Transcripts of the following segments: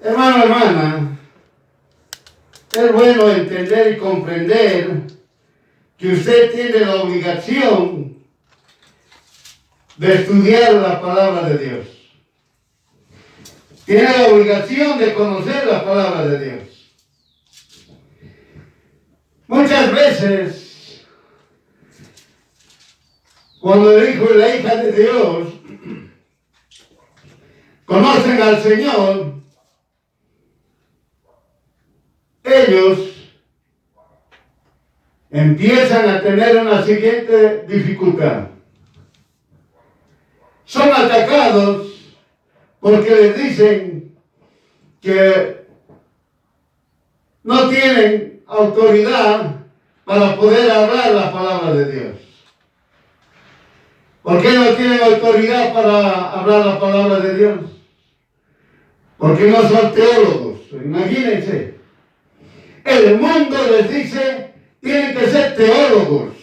Hermano, hermana, es bueno entender y comprender que usted tiene la obligación de estudiar la palabra de Dios. Tiene la obligación de conocer la palabra de Dios. Muchas veces, cuando el hijo y la hija de Dios conocen al Señor, ellos empiezan a tener una siguiente dificultad. Son atacados porque les dicen que no tienen autoridad para poder hablar la palabra de Dios. ¿Por qué no tienen autoridad para hablar la palabra de Dios? Porque no son teólogos. Imagínense. El mundo les dice, tienen que ser teólogos.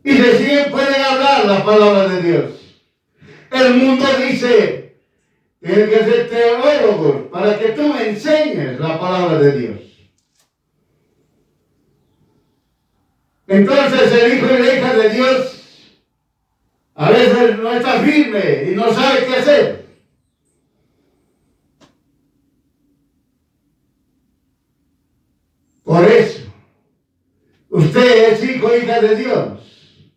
Y recién pueden hablar la palabra de Dios. El mundo dice, tienen que ser teólogos para que tú me enseñes la palabra de Dios. Entonces el hijo y la hija de Dios a veces no está firme y no sabe qué hacer. Por eso, usted es hijo e hija de Dios.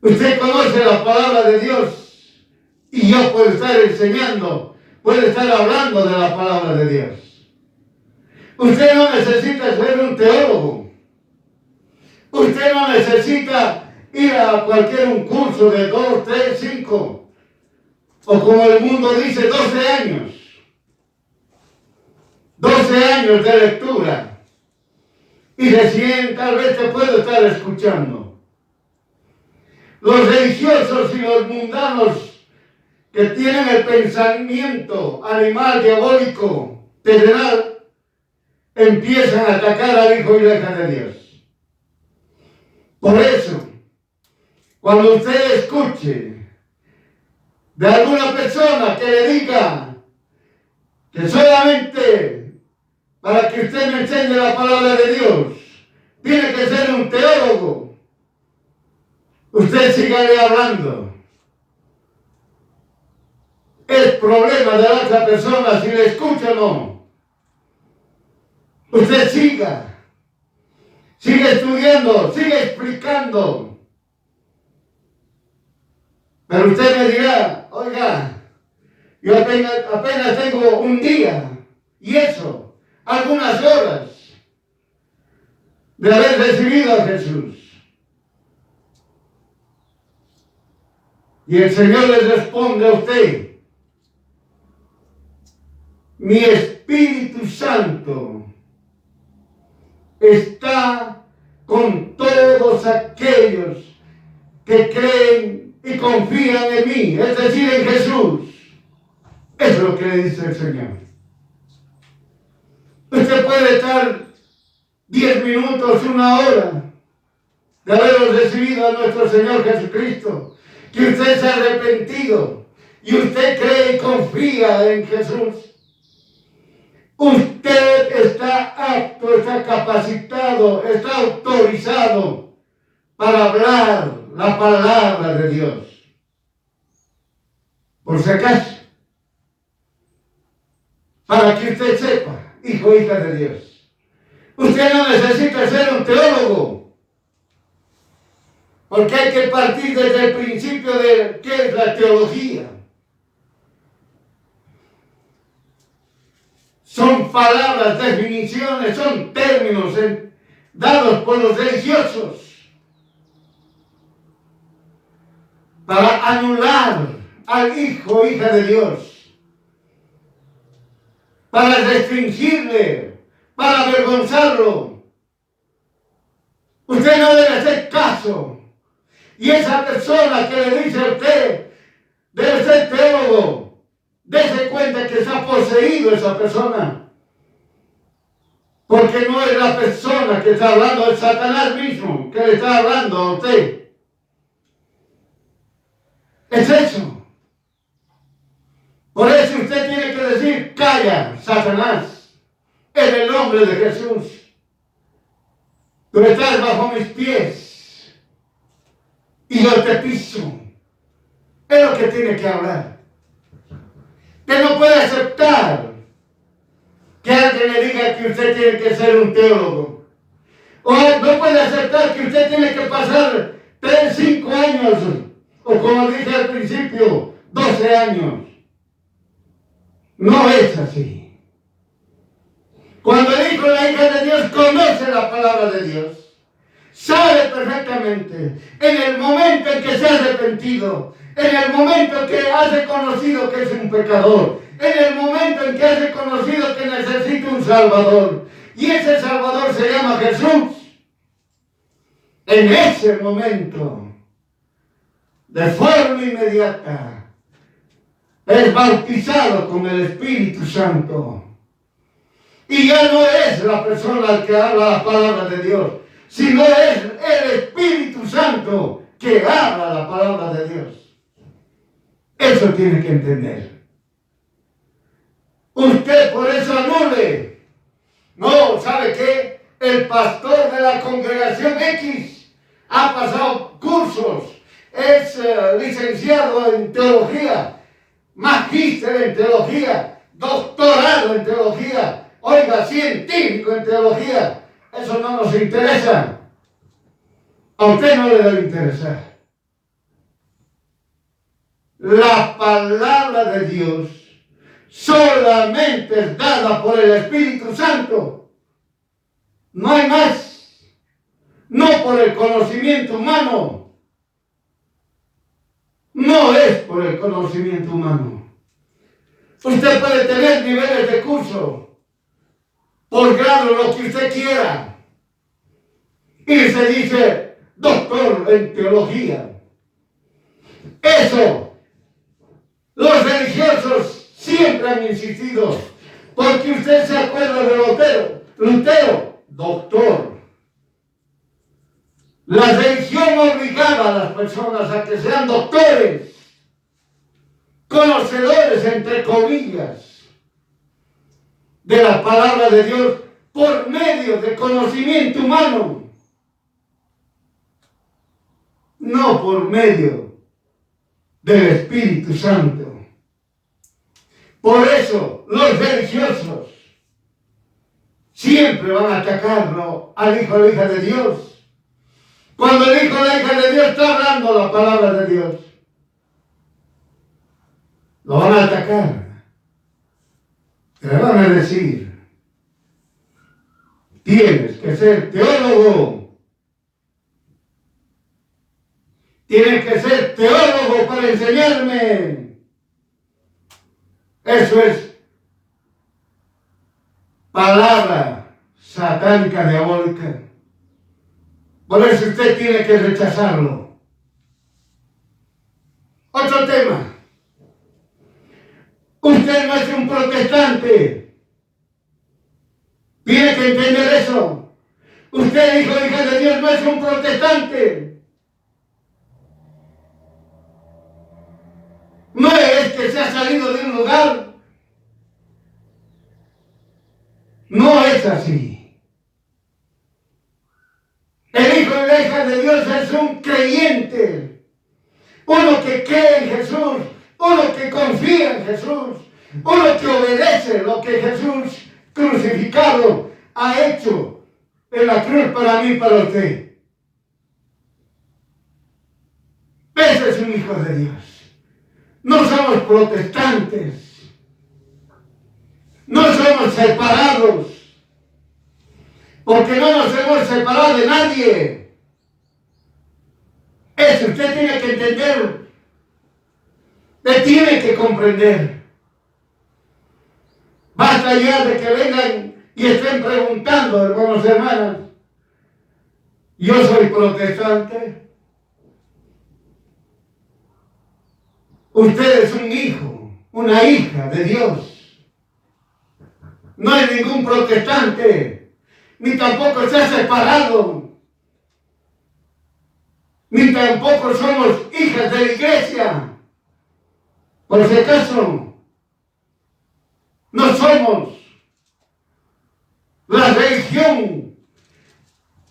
Usted conoce la palabra de Dios y yo puedo estar enseñando, puedo estar hablando de la palabra de Dios. Usted no necesita ser un teólogo. Usted no necesita ir a cualquier un curso de 2, 3, 5 o como el mundo dice 12 años. 12 años de lectura. Y recién tal vez te puedo estar escuchando. Los religiosos y los mundanos que tienen el pensamiento animal, diabólico, terrenal, empiezan a atacar al hijo y la hija de Dios. Por eso, cuando usted escuche de alguna persona que le diga que solamente para que usted me enseñe la palabra de Dios, tiene que ser un teólogo. Usted sígale hablando. Es problema de la otra persona si le escucha o no. Usted sigue estudiando, sigue explicando. Pero usted me dirá, oiga, yo apenas tengo un día y eso. Algunas horas de haber recibido a Jesús. Y el Señor les responde a usted, mi Espíritu Santo está con todos aquellos que creen y confían en mí, es decir, en Jesús. Eso es lo que le dice el Señor. Usted puede estar 10 minutos, 1 hora de haber recibido a nuestro Señor Jesucristo, que usted se ha arrepentido y usted cree y confía en Jesús. Usted está apto, está capacitado, está autorizado para hablar la palabra de Dios. Por si acaso, para que usted sepa, hijo e hija de Dios. Usted no necesita ser un teólogo, porque hay que partir desde el principio de qué es la teología. Son palabras, definiciones, son términos dados por los religiosos para anular al hijo o hija de Dios, para restringirle, para avergonzarlo. Usted no debe hacer caso. Y esa persona que le dice a usted, debe ser teólogo, dése cuenta que está poseído esa persona. Porque no es la persona que está hablando, es Satanás mismo que le está hablando a usted. Es eso. Por eso usted tiene que decir, calla, Satanás, en el nombre de Jesús. Tú estás bajo mis pies y yo te piso. Es lo que tiene que hablar. Usted no puede aceptar que alguien le diga que usted tiene que ser un teólogo. O no puede aceptar que usted tiene que pasar 3, 5 años, o como dije al principio, 12 años. No es así. Cuando el hijo o la hija de Dios conoce la palabra de Dios, sabe perfectamente, en el momento en que se ha arrepentido, en el momento en que ha reconocido que es un pecador, en el momento en que ha reconocido que necesita un Salvador, y ese Salvador se llama Jesús, en ese momento, de forma inmediata, es bautizado con el Espíritu Santo. Y ya no es la persona al que habla la palabra de Dios, sino es el Espíritu Santo que habla la palabra de Dios. Eso tiene que entender. Usted por eso anule. No, ¿sabe qué? El pastor de la congregación X ha pasado cursos, es licenciado en teología, magíster en teología, doctorado en teología, oiga, científico en teología. Eso no nos interesa. A usted no le debe interesar. La palabra de Dios solamente es dada por el Espíritu Santo. No hay más. No por el conocimiento humano. No es por el conocimiento humano. Usted puede tener niveles de curso, por grado, lo que usted quiera. Y se dice doctor en teología. Eso, los religiosos siempre han insistido, porque usted se acuerda de Lutero, doctor. La religión obligaba a las personas a que sean doctores, conocedores, entre comillas, de la palabra de Dios por medio de conocimiento humano, no por medio del Espíritu Santo. Por eso los religiosos siempre van a atacarlo al hijo o la hija de Dios. Cuando el hijo o la hija de Dios está hablando la palabra de Dios, lo van a atacar. Le van a decir, tienes que ser teólogo. Tienes que ser teólogo para enseñarme. Eso es palabra satánica, diabólica. Por eso usted tiene que rechazarlo. Otro tema. Usted no es un protestante. Tiene que entender eso. Usted, hijo o hija de Dios, no es un protestante. No es que se ha salido de un lugar. No es así. El hijo y la hija de Dios es un creyente. Uno que cree en Jesús. Uno que confía en Jesús. Uno que obedece lo que Jesús crucificado ha hecho en la cruz para mí y para usted. Ese es un hijo de Dios. No somos protestantes. No somos separados. Porque no nos hemos separado de nadie. Eso usted tiene que entender. Usted tiene que comprender. Basta ya de que vengan y estén preguntando, hermanos y hermanas. Yo soy protestante. Usted es un hijo, una hija de Dios. No hay ningún protestante. Ni tampoco se ha separado, ni tampoco somos hijas de la iglesia. Por si acaso, somos. La religión,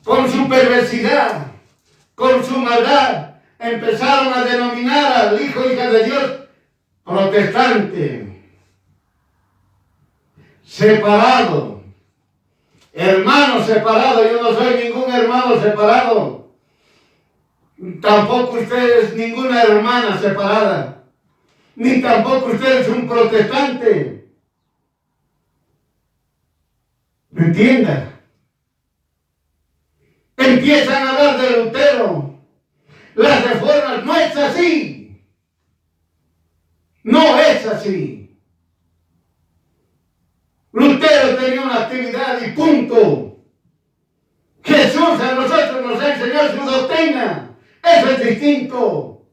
con su perversidad, con su maldad, empezaron a denominar al hijo, hija de Dios, protestante, separado, hermano separado. Yo no soy ningún hermano separado, tampoco usted es ninguna hermana separada, ni tampoco usted es un protestante. ¿Me entienda? Empiezan a hablar de Lutero, las reformas. No es así, no es así. Lutero tenía una actividad y punto. Jesús a nosotros nos enseñó su doctrina. Eso es distinto.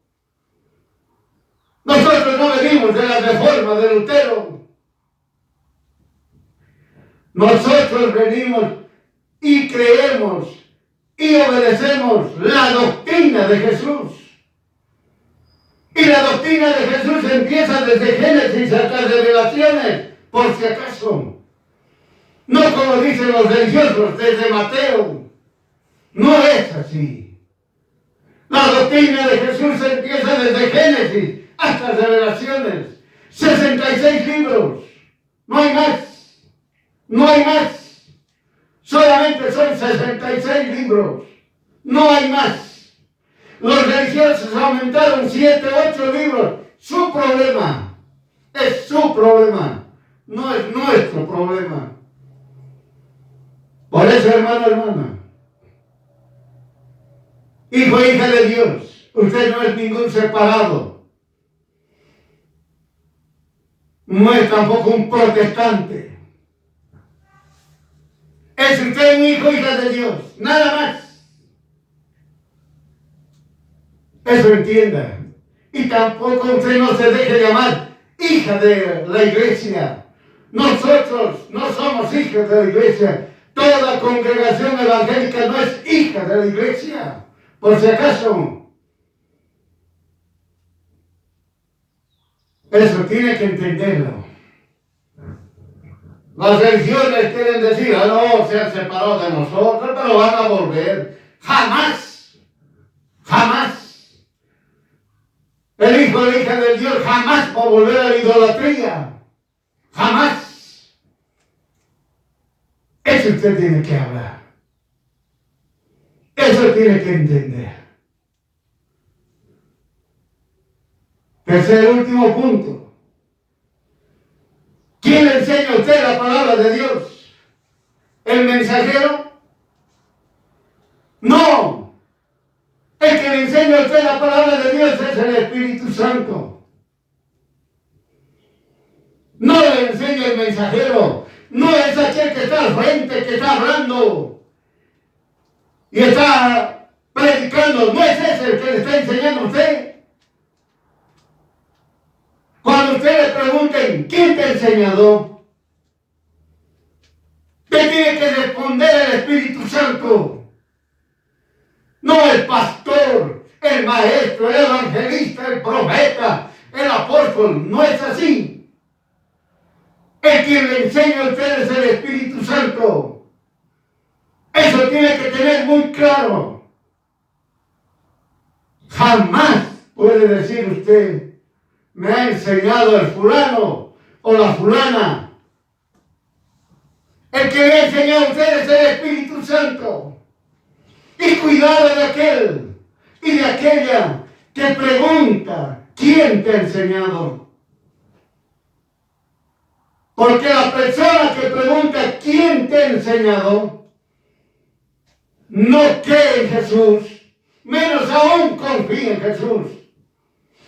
Nosotros no venimos de la reforma de Lutero. Nosotros venimos y creemos y obedecemos la doctrina de Jesús. Y la doctrina de Jesús empieza desde Génesis hasta Revelaciones, por si acaso. No como dicen los religiosos, desde Mateo. No es así. La doctrina de Jesús empieza desde Génesis hasta Revelaciones. 66 libros. No hay más. No hay más. Solamente son 66 libros. No hay más. Los religiosos aumentaron 7, 8 libros. Su problema. Es su problema. No es nuestro problema. Por eso, hermano, hermana, hijo, hija de Dios, usted no es ningún separado. No es tampoco un protestante. Es usted un hijo, hija de Dios, nada más. Eso entienda. Y tampoco usted no se deje llamar hija de la iglesia. Nosotros no somos hijos de la iglesia. Toda congregación evangélica no es hija de la iglesia, por si acaso. Eso tiene que entenderlo. Las religiones quieren decir, no, se han separado de nosotros, pero van a volver. Jamás, jamás. El hijo o la hija de Dios jamás va a volver a la idolatría. Jamás. Eso usted tiene que hablar. Eso tiene que entender. Tercer y último punto. ¿Quién le enseña a usted la palabra de Dios? ¿El mensajero? No. El que le enseña a usted la palabra de Dios es el Espíritu Santo. No le enseña el mensajero. No es aquel que está al frente, que está hablando y está predicando. No es ese el que le está enseñando a usted. Cuando usted le pregunten, ¿quién te ha enseñado? ¿Qué tiene que responder el Espíritu Santo? No el pastor, el maestro, el evangelista, el profeta, el apóstol. No es así. El quien le enseña a usted es el Espíritu Santo. Eso tiene que tener muy claro. Jamás puede decir usted, me ha enseñado el fulano o la fulana. El que le ha enseñado a usted es el Espíritu Santo. Y cuidado de aquel y de aquella que pregunta, ¿quién te ha enseñado? Porque la persona que pregunta ¿quién te ha enseñado? No cree en Jesús, menos aún confía en Jesús.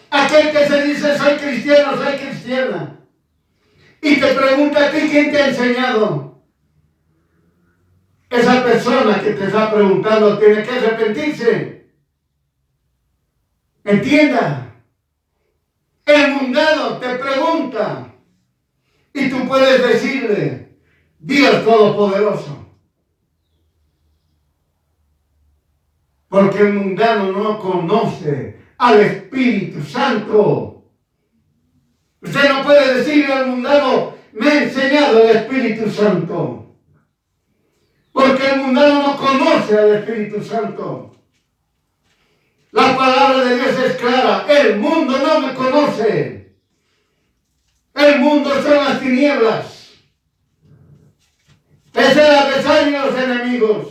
Aquel que se dice soy cristiano, soy cristiana, y te pregunta a ti ¿quién te ha enseñado? Esa persona que te está preguntando tiene que arrepentirse. Entienda. El mundano te pregunta. Y tú puedes decirle, Dios Todopoderoso. Porque el mundano no conoce al Espíritu Santo. Usted no puede decirle al mundano, me ha enseñado enseñado el Espíritu Santo. Porque el mundano no conoce al Espíritu Santo. La palabra de Dios es clara. El mundo no me conoce. El mundo son las tinieblas. Es el adversario y los enemigos.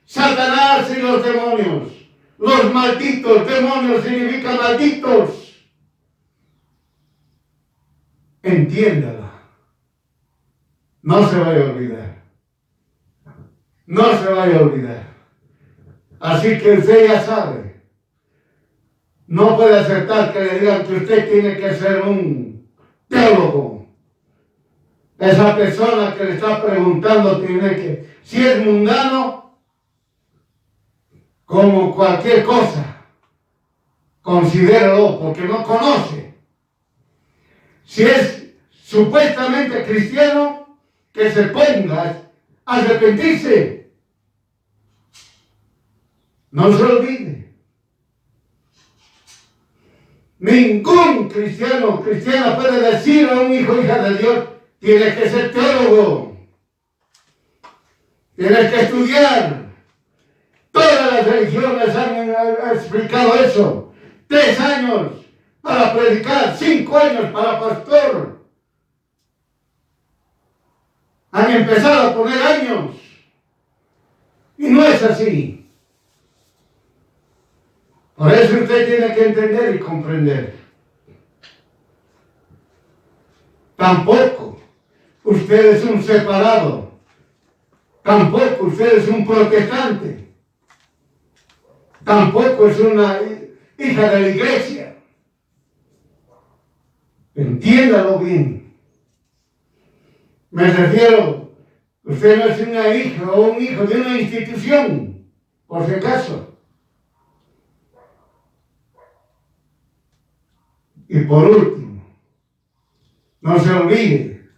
Satanás y los demonios. Los malditos. Demonios significa malditos. Entiéndala. No se vaya a olvidar. No se vaya a olvidar. Así que usted ya sabe. No puede aceptar que le digan que usted tiene que ser un teólogo. Esa persona que le está preguntando tiene que, si es mundano, como cualquier cosa, considéralo porque no conoce. Si es supuestamente cristiano, que se ponga a arrepentirse. No se olvide. Ningún cristiano o cristiana puede decir a un hijo o hija de Dios, tienes que ser teólogo. Tienes que estudiar. Todas las religiones han explicado eso. 3 años para predicar, 5 años para pastor. Han empezado a poner años. Y no es así. Por eso usted tiene que entender y comprender. Tampoco usted es un separado. Tampoco usted es un protestante. Tampoco es una hija de la iglesia. Entiéndalo bien. Me refiero, usted no es una hija o un hijo de una institución, por si acaso. Y por último, no se olvide,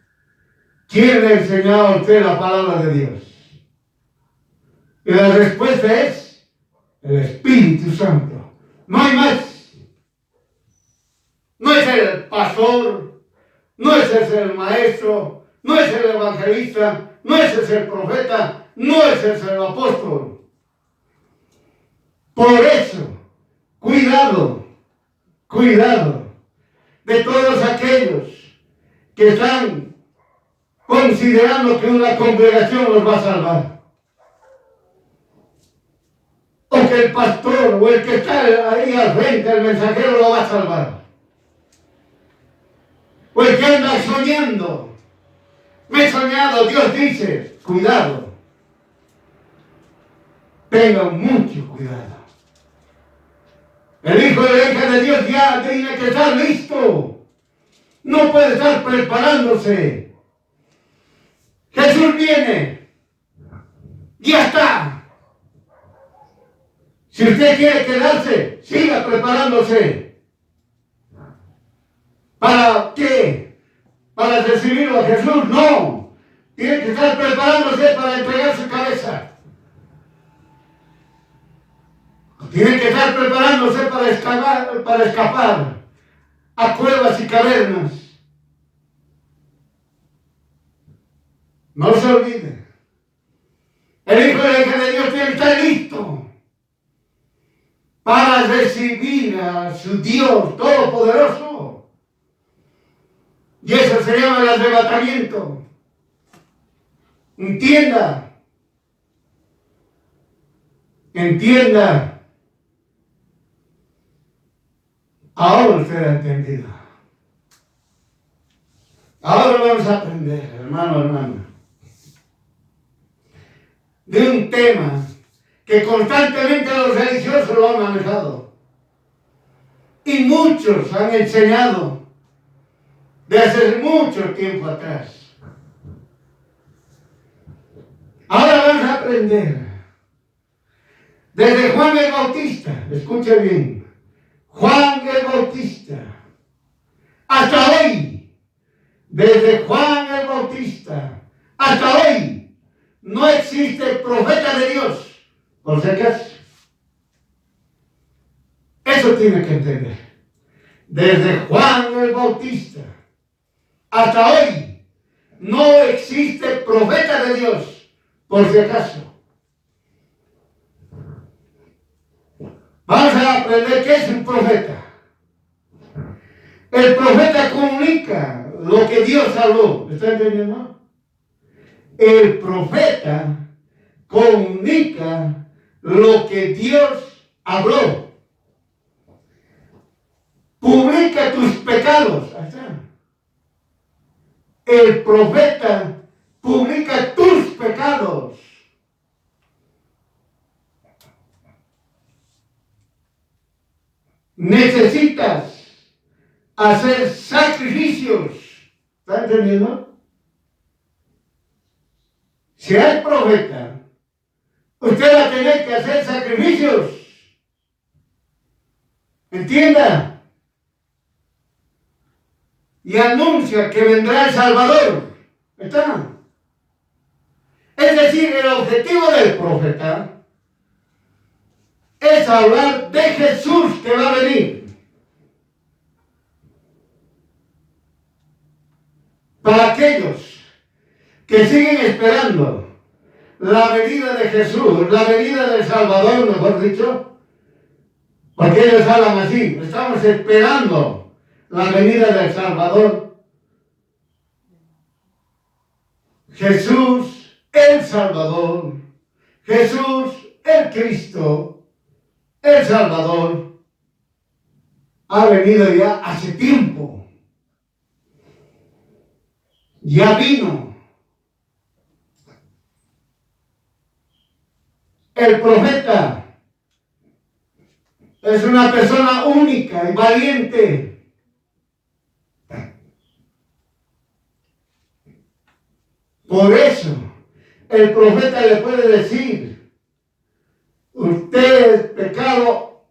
¿quién le ha enseñado a usted la palabra de Dios? Y la respuesta es el Espíritu Santo. No hay más. No es el pastor, no es el maestro, no es el evangelista, no es el profeta, no es el apóstol. Por eso, cuidado de todos aquellos que están considerando que una congregación los va a salvar. O que el pastor o el que está ahí al frente, el mensajero, lo va a salvar. O el que anda soñando. Me he soñado, Dios dice, cuidado. Tengan mucho cuidado. El hijo de la hija de Dios ya tiene que estar listo. No puede estar preparándose. Jesús viene. Ya está. Si usted quiere quedarse, siga preparándose. ¿Para qué? ¿Para recibirlo a Jesús? No. Tiene que estar preparándose para entregar su cabeza. Tiene que estar preparándose para escapar a cuevas y cavernas. No se olvide. El Hijo de la hija de Dios tiene que estar listo para recibir a su Dios Todopoderoso. Y eso se llama el arrebatamiento. Entienda. Ahora usted ha entendido. Ahora vamos a aprender, hermano, de un tema que constantemente los religiosos lo han manejado. Y muchos han enseñado desde mucho tiempo atrás. Ahora vamos a aprender desde Juan el Bautista, escuche bien, Juan el Bautista, hasta hoy, desde Juan el Bautista, hasta hoy, no existe profeta de Dios, por si acaso. Eso tiene que entender. Desde Juan el Bautista hasta hoy, No existe profeta de Dios, por si acaso. Vamos a aprender qué es un profeta. El profeta comunica lo que Dios habló. ¿Me está entendiendo? El profeta comunica lo que Dios habló. Publica tus pecados. Ahí está. El profeta publica tus pecados. Necesitas hacer sacrificios. ¿Está entendiendo? Si hay profeta, usted va a tener que hacer sacrificios. ¿Entienda? Y anuncia que vendrá el Salvador. ¿Está? Es decir, el objetivo del profeta es hablar de Jesús que va a venir. Para aquellos que siguen esperando la venida de Jesús, la venida del Salvador, mejor dicho, porque ellos hablan así, estamos esperando la venida del Salvador. Jesús, el Salvador, Jesús, el Cristo, el Salvador, ha venido ya hace tiempo. Ya vino. El profeta es una persona única y valiente. Por eso, el profeta le puede decir, usted es pecado,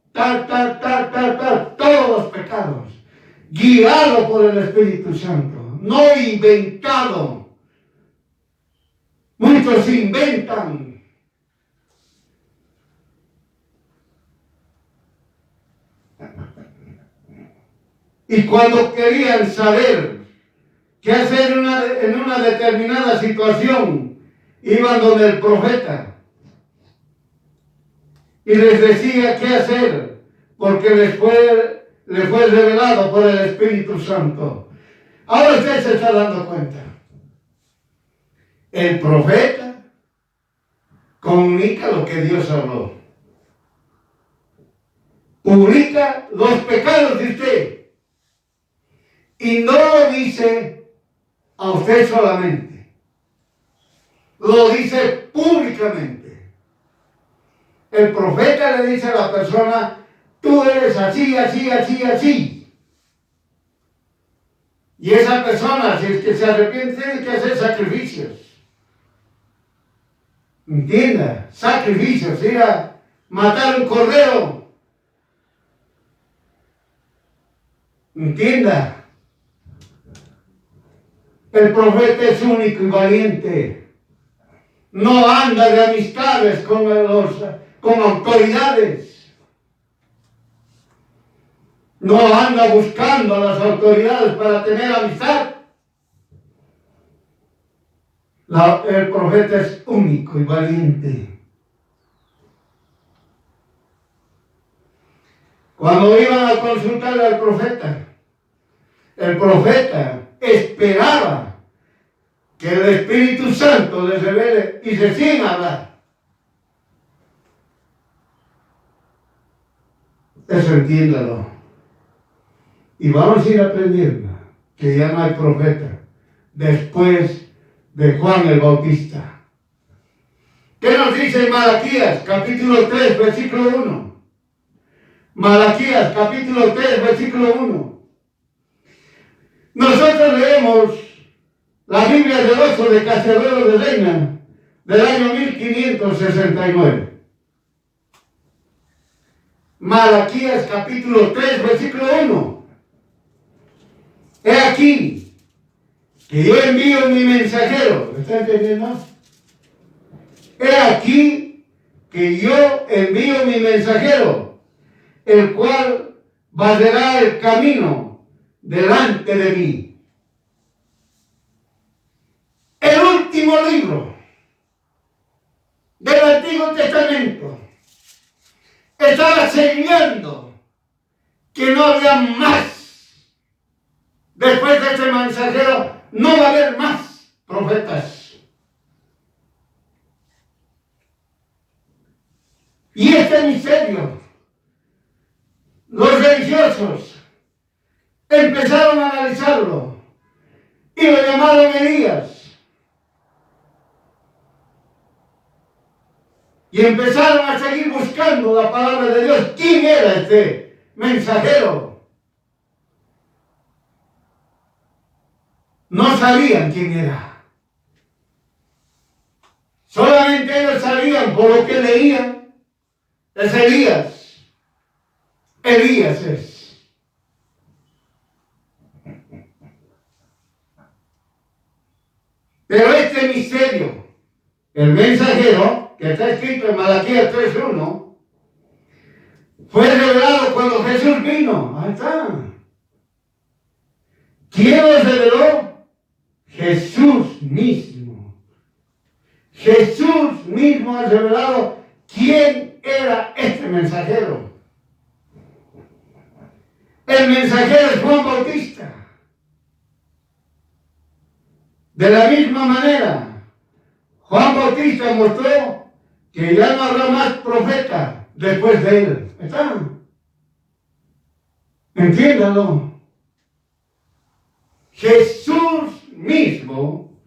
todos los pecados, guiado por el Espíritu Santo, no inventado. Muchos inventan. Y cuando querían saber qué hacer en una determinada situación, iban donde el profeta y les decía qué hacer, porque le fue revelado por el Espíritu Santo. Ahora usted se está dando cuenta. El profeta comunica lo que Dios habló. Publica los pecados de usted. Y no lo dice a usted solamente. Lo dice públicamente. El profeta le dice a la persona, tú eres así, así, así, así. Y esa persona, si es que se arrepiente, tiene que hacer sacrificios. Entienda, sacrificios, ir a matar un cordero. Entienda, el profeta es único y valiente. No anda de amistades con autoridades. No anda buscando a las autoridades para tener amistad. El profeta es único y valiente. Cuando iban a consultarle al profeta, el profeta esperaba que el Espíritu Santo les revele y recién hablar. Eso entiéndalo. Y vamos a ir aprendiendo que ya no hay profeta después de Juan el Bautista. ¿Qué nos dice en Malaquías, capítulo 3, versículo 1? Malaquías, capítulo 3, versículo 1. Nosotros leemos la Biblia del Oso de Castradero de Reina del año 1569. Malaquías, capítulo 3, versículo 1. He aquí que yo envío mi mensajero. ¿Me está entendiendo? He aquí que yo envío mi mensajero, el cual barrerá el camino delante de mí. último libro del Antiguo Testamento estaba señalando que no había más. Después de este mensajero no va a haber más profetas. Y este misterio, los religiosos empezaron a analizarlo y lo llamaron Elías. Y empezaron a seguir buscando la palabra de Dios. ¿Quién era este mensajero? No sabían quién era. Solamente ellos sabían por lo que leían. Es Elías. Elías es. Pero este misterio, el mensajero, que está escrito en Malaquías 3:1, fue revelado cuando Jesús vino. Ahí está. ¿Quién lo reveló? Jesús mismo. Jesús mismo ha revelado quién era este mensajero. El mensajero es Juan Bautista. De la misma manera, Juan Bautista mostró que ya no habrá más profeta después de él. ¿Está? Entiéndalo. Jesús mismo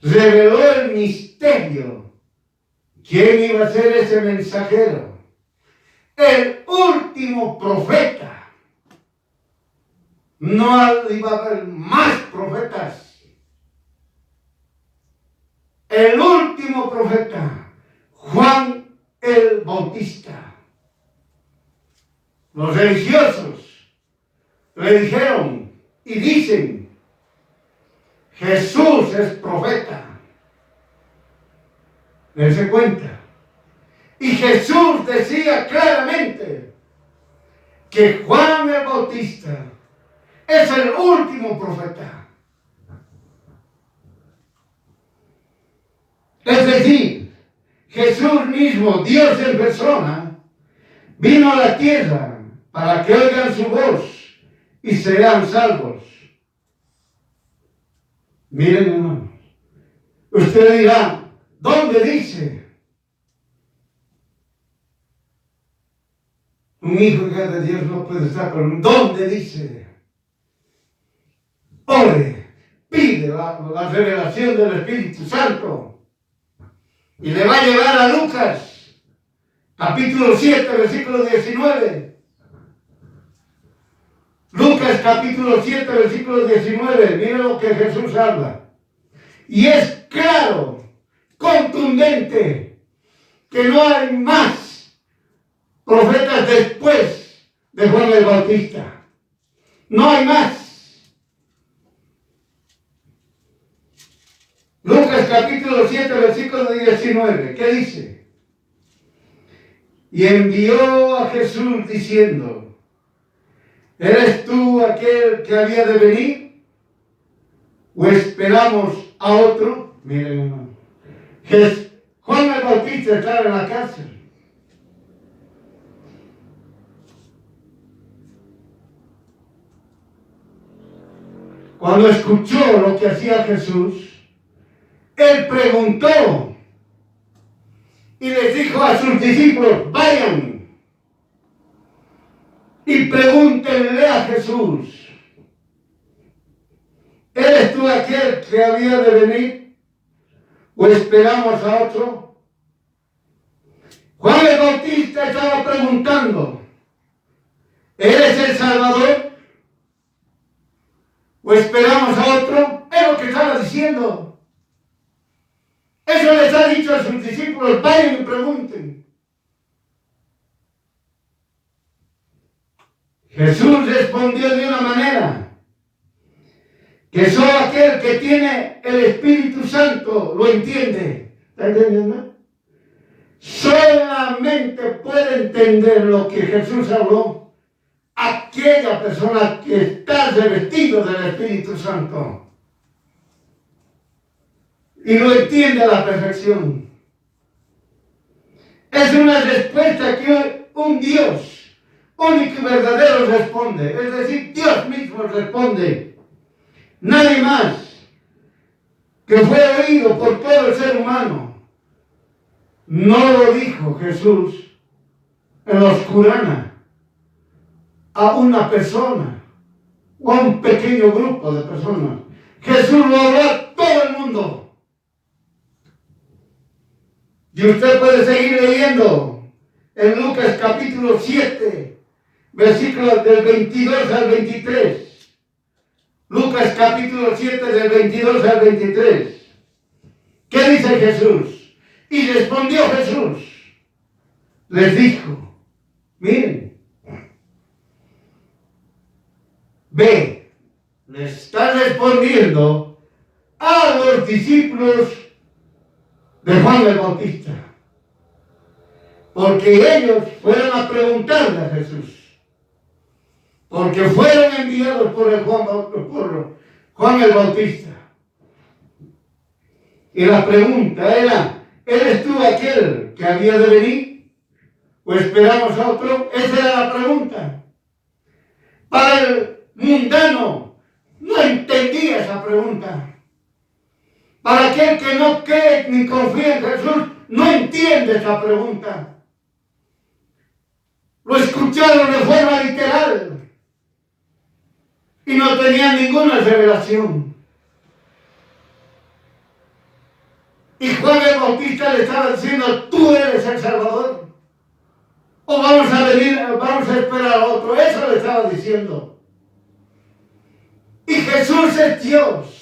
reveló el misterio. ¿Quién iba a ser ese mensajero? El último profeta. No iba a haber más profetas. El último profeta, Juan el Bautista. Los religiosos le dijeron y dicen, Jesús es profeta. Dense cuenta. Y Jesús decía claramente que Juan el Bautista es el último profeta. Es decir, Jesús mismo, Dios en persona, vino a la tierra para que oigan su voz y serán salvos. Miren, hermanos, usted dirá, ¿dónde dice? Un hijo de Dios no puede estar con... ¿Dónde dice? Ore, pide la revelación del Espíritu Santo. Y le va a llevar a Lucas, capítulo 7, versículo 19. Lucas, capítulo 7, versículo 19. Miren lo que Jesús habla. Y es claro, contundente, que no hay más profetas después de Juan el Bautista. No hay más. Lucas capítulo 7, versículo 19, ¿qué dice? Y envió a Jesús diciendo, ¿eres tú aquel que había de venir? ¿O esperamos a otro? Miren, hermano. Juan el Bautista estaba en la cárcel. Cuando escuchó lo que hacía Jesús, él preguntó y les dijo a sus discípulos, vayan y pregúntenle a Jesús, ¿eres tú aquel que había de venir o esperamos a otro? Juan el Bautista estaba preguntando, ¿eres el Salvador o esperamos a otro? Es lo que estaba diciendo. Eso les ha dicho a sus discípulos, vayan y pregunten. Jesús respondió de una manera que solo aquel que tiene el Espíritu Santo lo entiende. ¿Está entendiendo? Solamente puede entender lo que Jesús habló aquella persona que está revestido del Espíritu Santo. y lo entiende a la perfección. Es una respuesta que un Dios único y verdadero responde. Es decir, Dios mismo responde. Nadie más, que fue oído por todo el ser humano. No lo dijo Jesús en la oscurana a una persona o a un pequeño grupo de personas. Jesús lo habló a todo el mundo. Y usted puede seguir leyendo en Lucas capítulo 7, versículos del 22 al 23. Lucas capítulo 7 del 22 al 23. ¿Qué dice Jesús? Y respondió Jesús. Les dijo, miren, ve, le está respondiendo a los discípulos de Juan el Bautista, porque ellos fueron a preguntarle a Jesús, porque fueron enviados por Juan el Bautista. Y la pregunta era, ¿eres tú aquel que había de venir? ¿O esperamos a otro? Esa era la pregunta. Para el mundano no entendía esa pregunta. Para aquel que no cree ni confía en Jesús, no entiende esa pregunta. Lo escucharon de forma literal y no tenían ninguna revelación. Y Juan el Bautista le estaba diciendo, tú eres el Salvador. O vamos a esperar a otro. Eso le estaba diciendo. Y Jesús es Dios.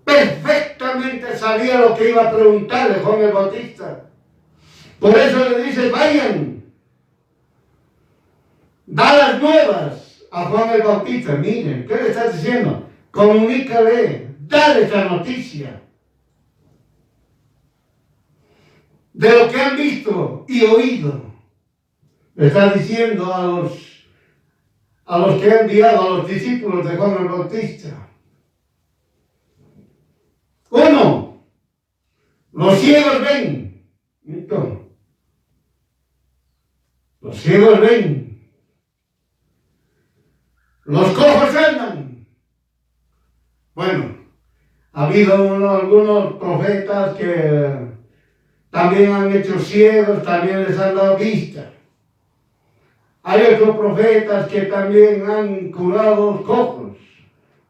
Perfectamente sabía lo que iba a preguntarle Juan el Bautista. Por eso le dice, vayan, da las nuevas a Juan el Bautista. Miren, ¿qué le estás diciendo? Comunícale, dale esta noticia de lo que han visto y oído. Le está diciendo a los que ha enviado, a los discípulos de Juan el Bautista. Uno, los ciegos ven. Los ciegos ven. Los cojos andan. Bueno, ha habido algunos profetas que también han hecho ciegos, también les han dado vista. Hay otros profetas que también han curado cojos.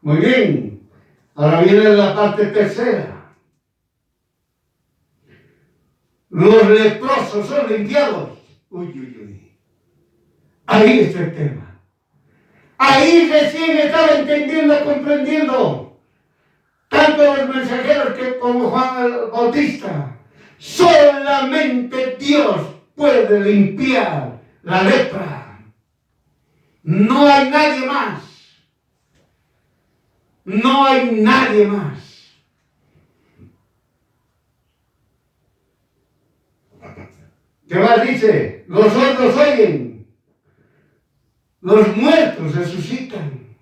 Muy bien. Ahora viene la parte tercera. Los leprosos son limpiados. Uy, uy, uy. Ahí está el tema. Ahí recién estaba entendiendo, comprendiendo. Tanto los mensajeros como Juan el Bautista. Solamente Dios puede limpiar la lepra. No hay nadie más. No hay nadie más. ¿Qué más dice? Los sordos oyen. Los muertos resucitan.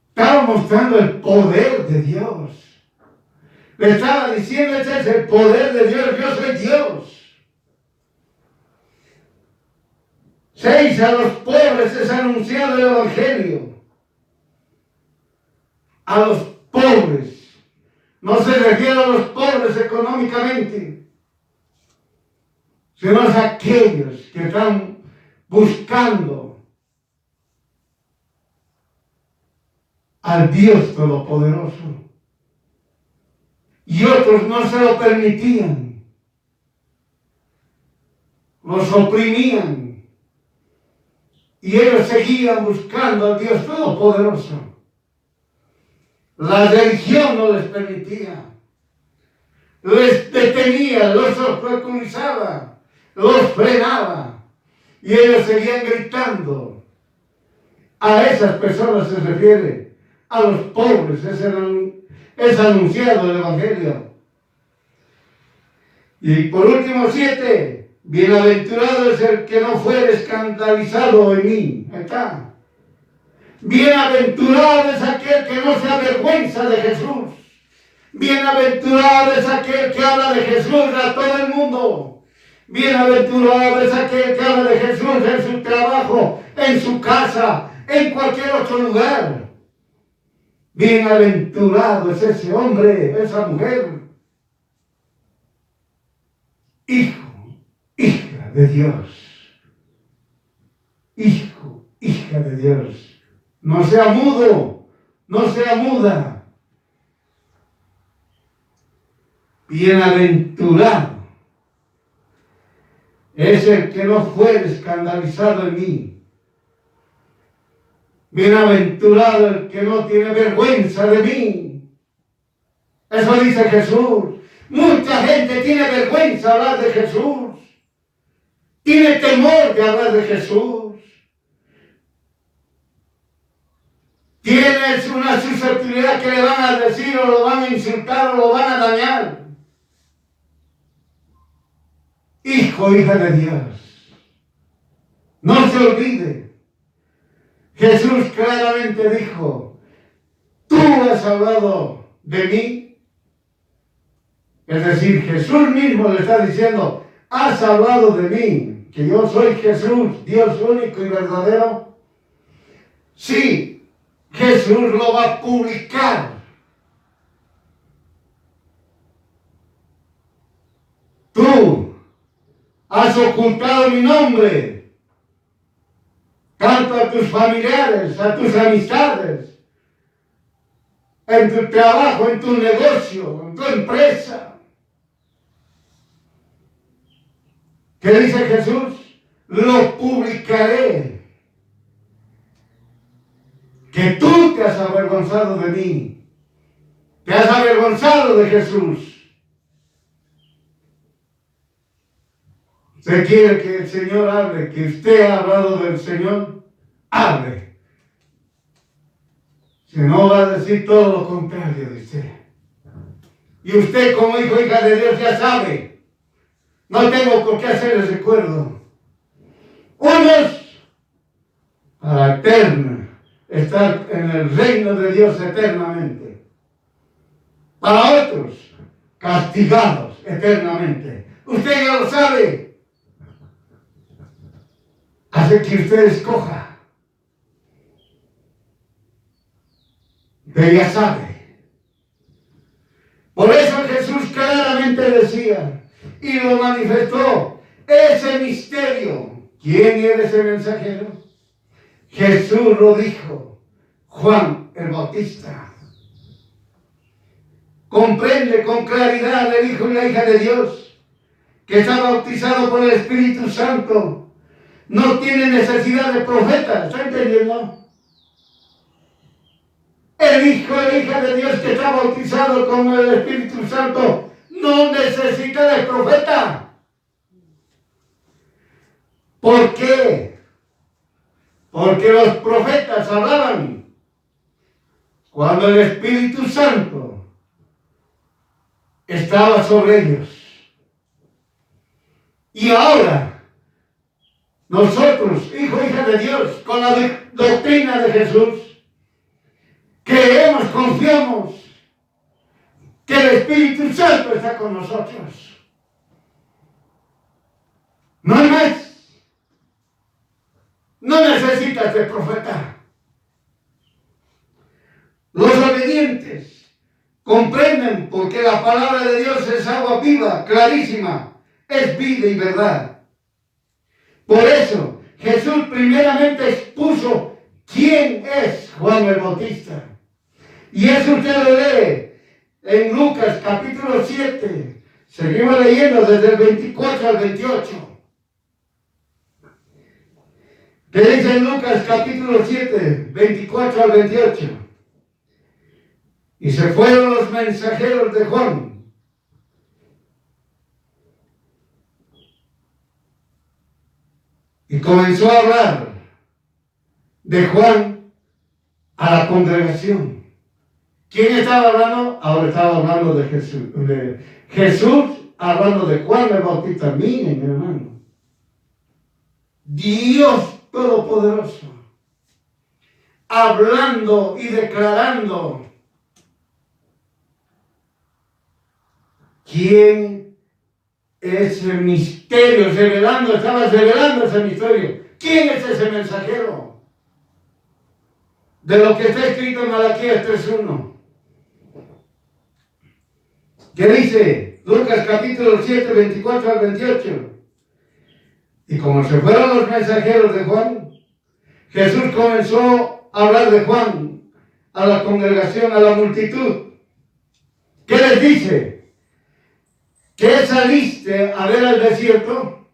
Estaba mostrando el poder de Dios. Le estaba diciendo, ese es el poder de Dios, yo soy Dios. 6, a los pobres es anunciado el Evangelio. A los pobres. No se refiere a los pobres económicamente, sino a aquellos que están buscando al Dios Todopoderoso. Y otros no se lo permitían. Los oprimían. Y ellos seguían buscando al Dios Todopoderoso. La religión no les permitía. Les detenía, los obstaculizaba, los frenaba. Y ellos seguían gritando. A esas personas se refiere. A los pobres es anunciado el Evangelio. Y por último, 7. Bienaventurado es el que no fuere escandalizado en mí. Ahí está. Bienaventurado es aquel que no se avergüenza de Jesús. Bienaventurado es aquel que habla de Jesús a todo el mundo. Bienaventurado es aquel que habla de Jesús en su trabajo, en su casa, en cualquier otro lugar. Bienaventurado es ese hombre, esa mujer. Hijo, hija de Dios. Hijo, hija de Dios. No sea mudo, no sea muda. Bienaventurado es el que no fue escandalizado en mí. Bienaventurado el que no tiene vergüenza de mí. Eso dice Jesús. Mucha gente tiene vergüenza de hablar de Jesús. Tiene temor de hablar de Jesús. Tienes una susceptibilidad que le van a decir o lo van a insultar o lo van a dañar. Hijo, hija de Dios, no se olvide. Jesús claramente dijo, tú has hablado de mí. Es decir, Jesús mismo le está diciendo, has hablado de mí, que yo soy Jesús, Dios único y verdadero. Sí, Jesús lo va a publicar. Tú has ocultado mi nombre, tanto a tus familiares, a tus amistades, en tu trabajo, en tu negocio, en tu empresa. ¿Qué dice Jesús? Lo publicaré. Que tú te has avergonzado de mí. Te has avergonzado de Jesús. ¿Usted quiere que el Señor hable? ¿Que usted ha hablado del Señor? Hable. Si no, va a decir todo lo contrario de usted. Y usted, como hijo, hija de Dios, ya sabe. No tengo por qué hacerles recuerdo. Unos, para eterna, estar en el reino de Dios eternamente. Para otros, castigados eternamente. Usted ya lo sabe. Hace que usted escoja. Usted ya sabe. Por eso Jesús claramente decía, y lo manifestó, ese misterio. ¿Quién era ese mensajero? Jesús lo dijo, Juan el Bautista. Comprende con claridad el Hijo y la hija de Dios, que está bautizado por el Espíritu Santo. No tiene necesidad de profeta, ¿está entendiendo? El Hijo y la hija de Dios que está bautizado con el Espíritu Santo no necesita de profeta. ¿Por qué? Porque los profetas hablaban cuando el Espíritu Santo estaba sobre ellos. Y ahora, nosotros, hijo e hija de Dios, con la doctrina de Jesús, creemos, confiamos que el Espíritu Santo está con nosotros. No hay más. No necesitas de profeta. Los obedientes comprenden porque la palabra de Dios es agua viva, clarísima, es vida y verdad. Por eso, Jesús primeramente expuso quién es Juan el Bautista. Y eso usted lo lee en Lucas capítulo 7. Seguimos leyendo desde el 24 al 28. ¿Qué dice en Lucas capítulo 7, 24 al 28? Y se fueron los mensajeros de Juan. Y comenzó a hablar de Juan a la congregación. ¿Quién estaba hablando? Ahora estaba hablando de Jesús. Jesús hablando de Juan el Bautista. Miren, hermano. Dios Todopoderoso. hablando y declarando quién es el misterio, estaba revelando ese misterio. ¿Quién es ese mensajero? De lo que está escrito en Malaquías 3:1. ¿Qué dice? Lucas capítulo 7, 24 al 28. Y como se fueron los mensajeros de Juan, Jesús comenzó a hablar de Juan a la congregación, a la multitud. ¿Qué les dice? ¿Qué saliste a ver al desierto?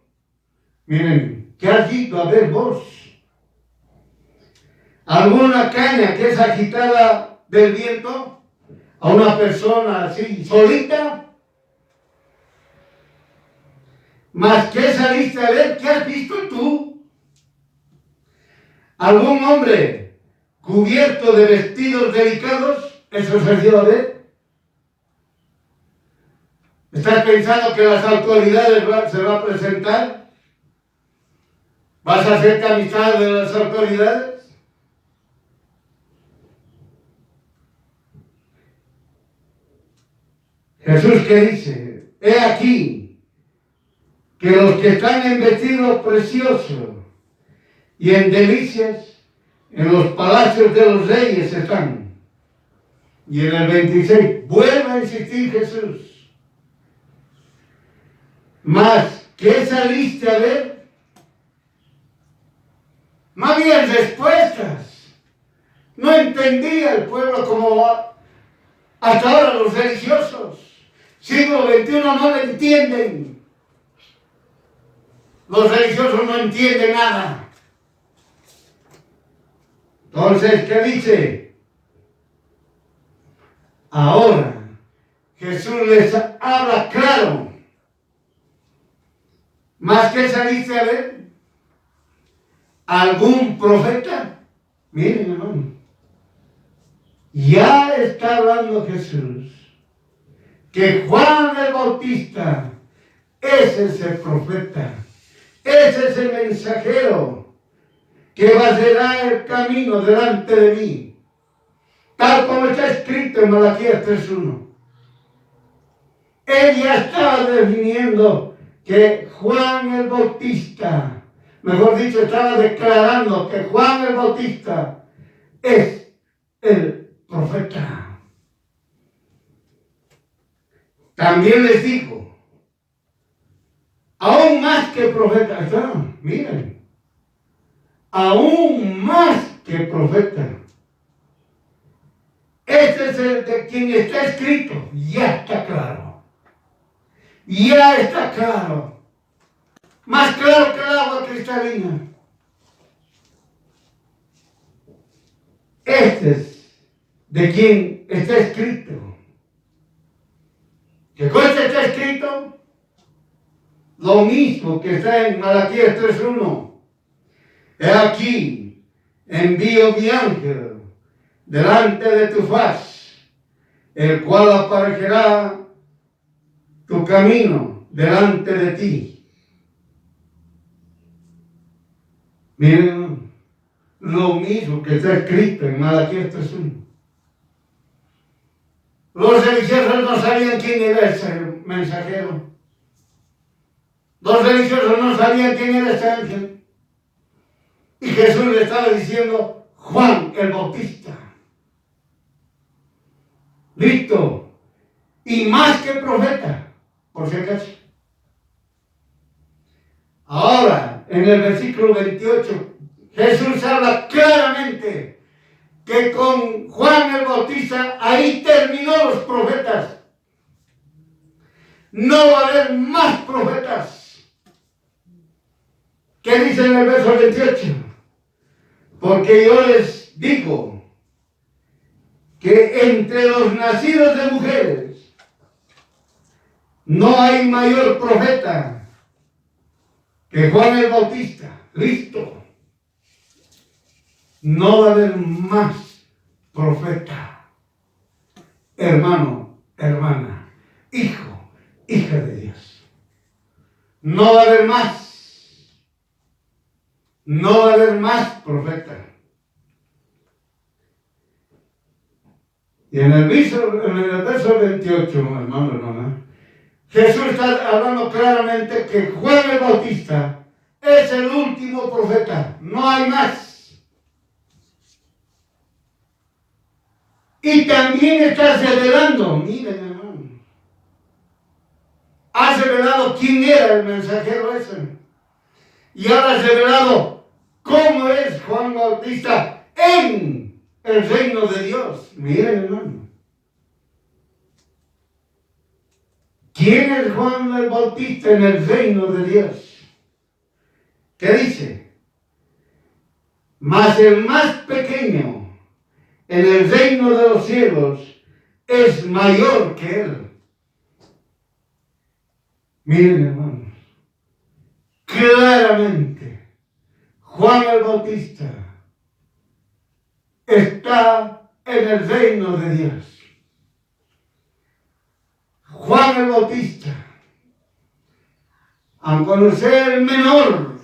Miren, ¿qué has ido a ver vos? ¿Alguna caña que es agitada del viento? ¿A una persona así, solita? ¿Mas qué saliste a ver? ¿Qué has visto tú? ¿Algún hombre cubierto de vestidos delicados? ¿Eso se dio a ver? ¿Estás pensando que las autoridades se va a presentar? ¿Vas a hacerte amistad de las autoridades? Jesús, ¿qué dice? He aquí que los que están en vestidos preciosos y en delicias en los palacios de los reyes están. Y en el 26 vuelve a insistir Jesús. Mas, ¿qué saliste a ver? Más bien respuestas. No entendía el pueblo como hasta ahora los religiosos. Siglo XXI no lo entienden. Los religiosos no entienden nada. Entonces, ¿qué dice? Ahora, Jesús les habla claro. ¿Más que saliste a ver? ¿Algún profeta? Miren, hermano. Ya está hablando Jesús que Juan el Bautista es ese profeta, es ese mensajero que va a cerrar el camino delante de mí, tal como está escrito en Malaquías 3:1. Él ya estaba definiendo que Juan el Bautista, mejor dicho, estaba declarando que Juan el Bautista es el profeta. También les digo, aún más que profeta, miren, aún más que profeta. Este es el de quien está escrito, ya está claro. Ya está claro. Más claro que el agua cristalina. Este es de quien está escrito. ¿Qué cosa está escrito? Lo mismo que está en Malaquías 3:1. He aquí, envío mi ángel delante de tu faz, el cual aparecerá tu camino delante de ti. Miren, lo mismo que está escrito en Malaquías 3:1. Los religiosos no sabían quién era ese mensajero. Los religiosos no sabían quién era ese ángel. Y Jesús le estaba diciendo, Juan el Bautista. Listo. Y más que profeta, por si acaso. Ahora, en el versículo 28, Jesús habla claramente que con Juan el Bautista ahí terminó los profetas. No va a haber más profetas. ¿Qué dice en el verso 28? Porque yo les digo que entre los nacidos de mujeres no hay mayor profeta que Juan el Bautista. Listo. No va a haber más profeta. Hermano, hermana, hijo, hija de Dios. No va a haber más. No va a haber más profeta. Y en el verso 28, hermano, hermana, Jesús está hablando claramente que Juan el Bautista es el último profeta, no hay más. Y también está revelando, miren hermano, ha revelado quién era el mensajero ese. Y ahora ha revelado cómo es Juan Bautista en el reino de Dios. Miren hermano. ¿Quién es Juan el Bautista en el reino de Dios? ¿Qué dice? Mas el más pequeño en el reino de los cielos es mayor que él. Miren hermanos, claramente Juan el Bautista está en el reino de Dios. Juan el Bautista, aunque sea el menor,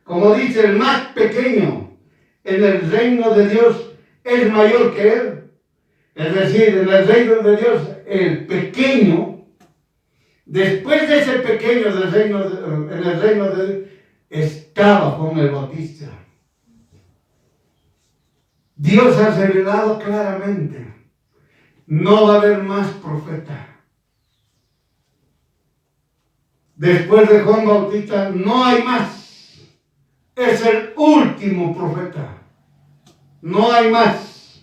como dice el más pequeño en el reino de Dios, es mayor que él. Es decir, en el reino de Dios, el pequeño, después de ese pequeño en el reino de Dios, estaba Juan el Bautista. Dios ha revelado claramente, no va a haber más profeta. Después de Juan Bautista no hay más. Es el último profeta. No hay más.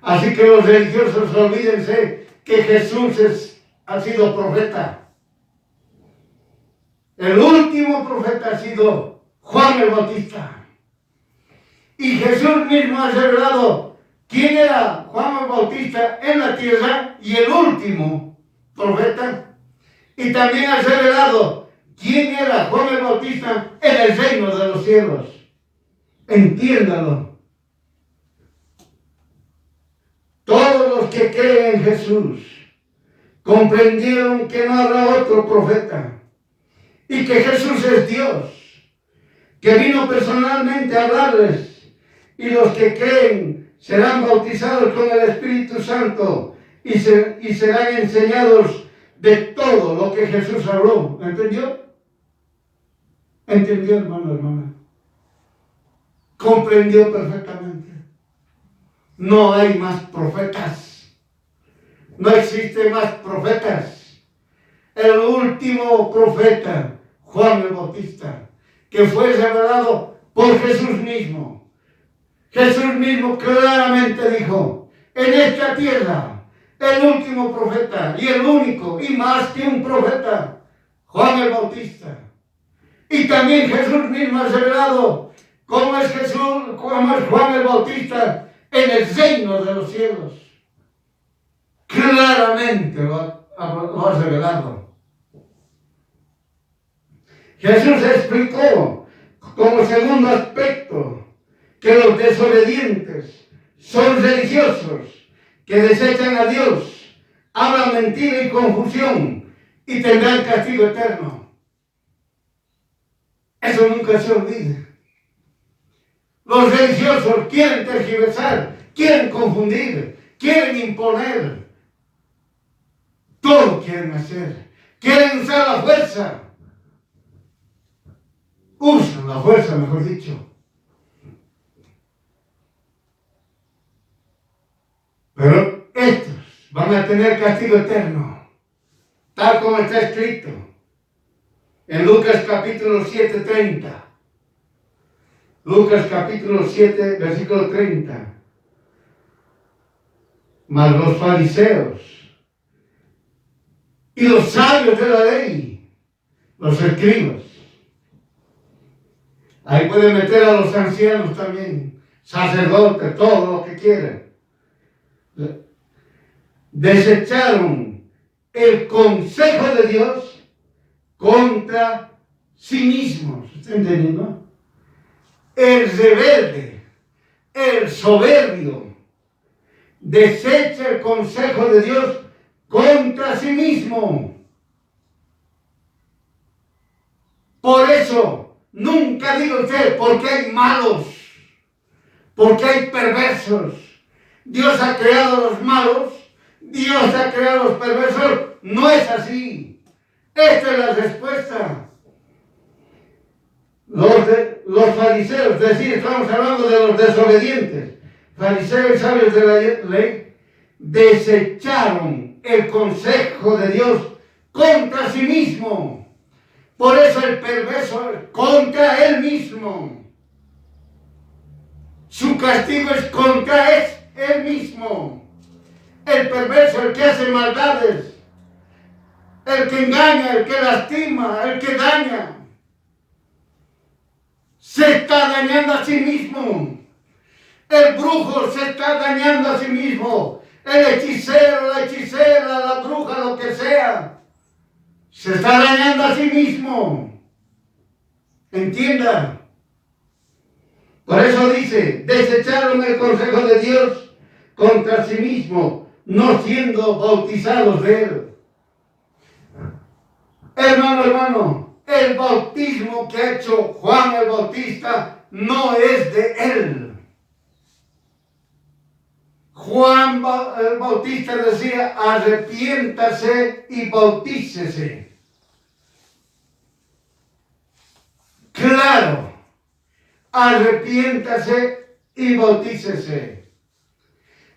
Así que los religiosos olvídense que Jesús ha sido profeta. El último profeta ha sido Juan el Bautista. Y Jesús mismo ha revelado quién era Juan el Bautista en la tierra y el último profeta. Y también ha revelado quién era Juan el Bautista en el reino de los cielos. Entiéndalo. Todos los que creen en Jesús comprendieron que no habrá otro profeta y que Jesús es Dios, que vino personalmente a hablarles, y los que creen serán bautizados con el Espíritu Santo y serán enseñados de todo lo que Jesús habló. ¿Entendió? ¿Entendió, hermano, hermana? Comprendió perfectamente. No hay más profetas. No existe más profetas. El último profeta, Juan el Bautista, que fue revelado por Jesús mismo. Jesús mismo claramente dijo, en esta tierra, el último profeta y el único y más que un profeta, Juan el Bautista. Y también Jesús mismo ha revelado cómo es Juan el Bautista en el reino de los cielos. Claramente lo ha revelado. Jesús explicó como segundo aspecto que los desobedientes son religiosos, que desechan a Dios, hablan mentira y confusión y tendrán castigo eterno. Eso nunca se olvide. Los religiosos quieren tergiversar, quieren confundir, quieren imponer. Todo quieren hacer. Quieren usar la fuerza. Usan la fuerza, mejor dicho. Pero estos van a tener castigo eterno, tal como está escrito en Lucas capítulo 7:30. Lucas capítulo 7, versículo 30. Mas los fariseos y los sabios de la ley, los escribas, ahí pueden meter a los ancianos también, sacerdotes, todo lo que quieran, desecharon el consejo de Dios contra sí mismos. ¿Está entendiendo? El rebelde, el soberbio, desecha el consejo de Dios contra sí mismo. Por eso, nunca diga usted, porque hay malos, porque hay perversos, Dios ha creado a los malos, Dios ha creado a los perversos. No es así. Esta es la respuesta. Los fariseos, es decir, estamos hablando de los desobedientes, fariseos y sabios de la ley, desecharon el consejo de Dios contra sí mismo. Por eso el perverso contra él mismo. Su castigo es contra él mismo. El perverso, el que hace maldades, el que engaña, el que lastima, el que daña, se está dañando a sí mismo. El brujo se está dañando a sí mismo. El hechicero, la hechicera, la bruja, lo que sea, se está dañando a sí mismo. Entienda. Por eso dice, desecharon el consejo de Dios contra sí mismo, no siendo bautizados de él. Hermano, el bautismo que ha hecho Juan el Bautista no es de él. Juan el Bautista decía, arrepiéntase y bautícese. Claro, arrepiéntase y bautícese.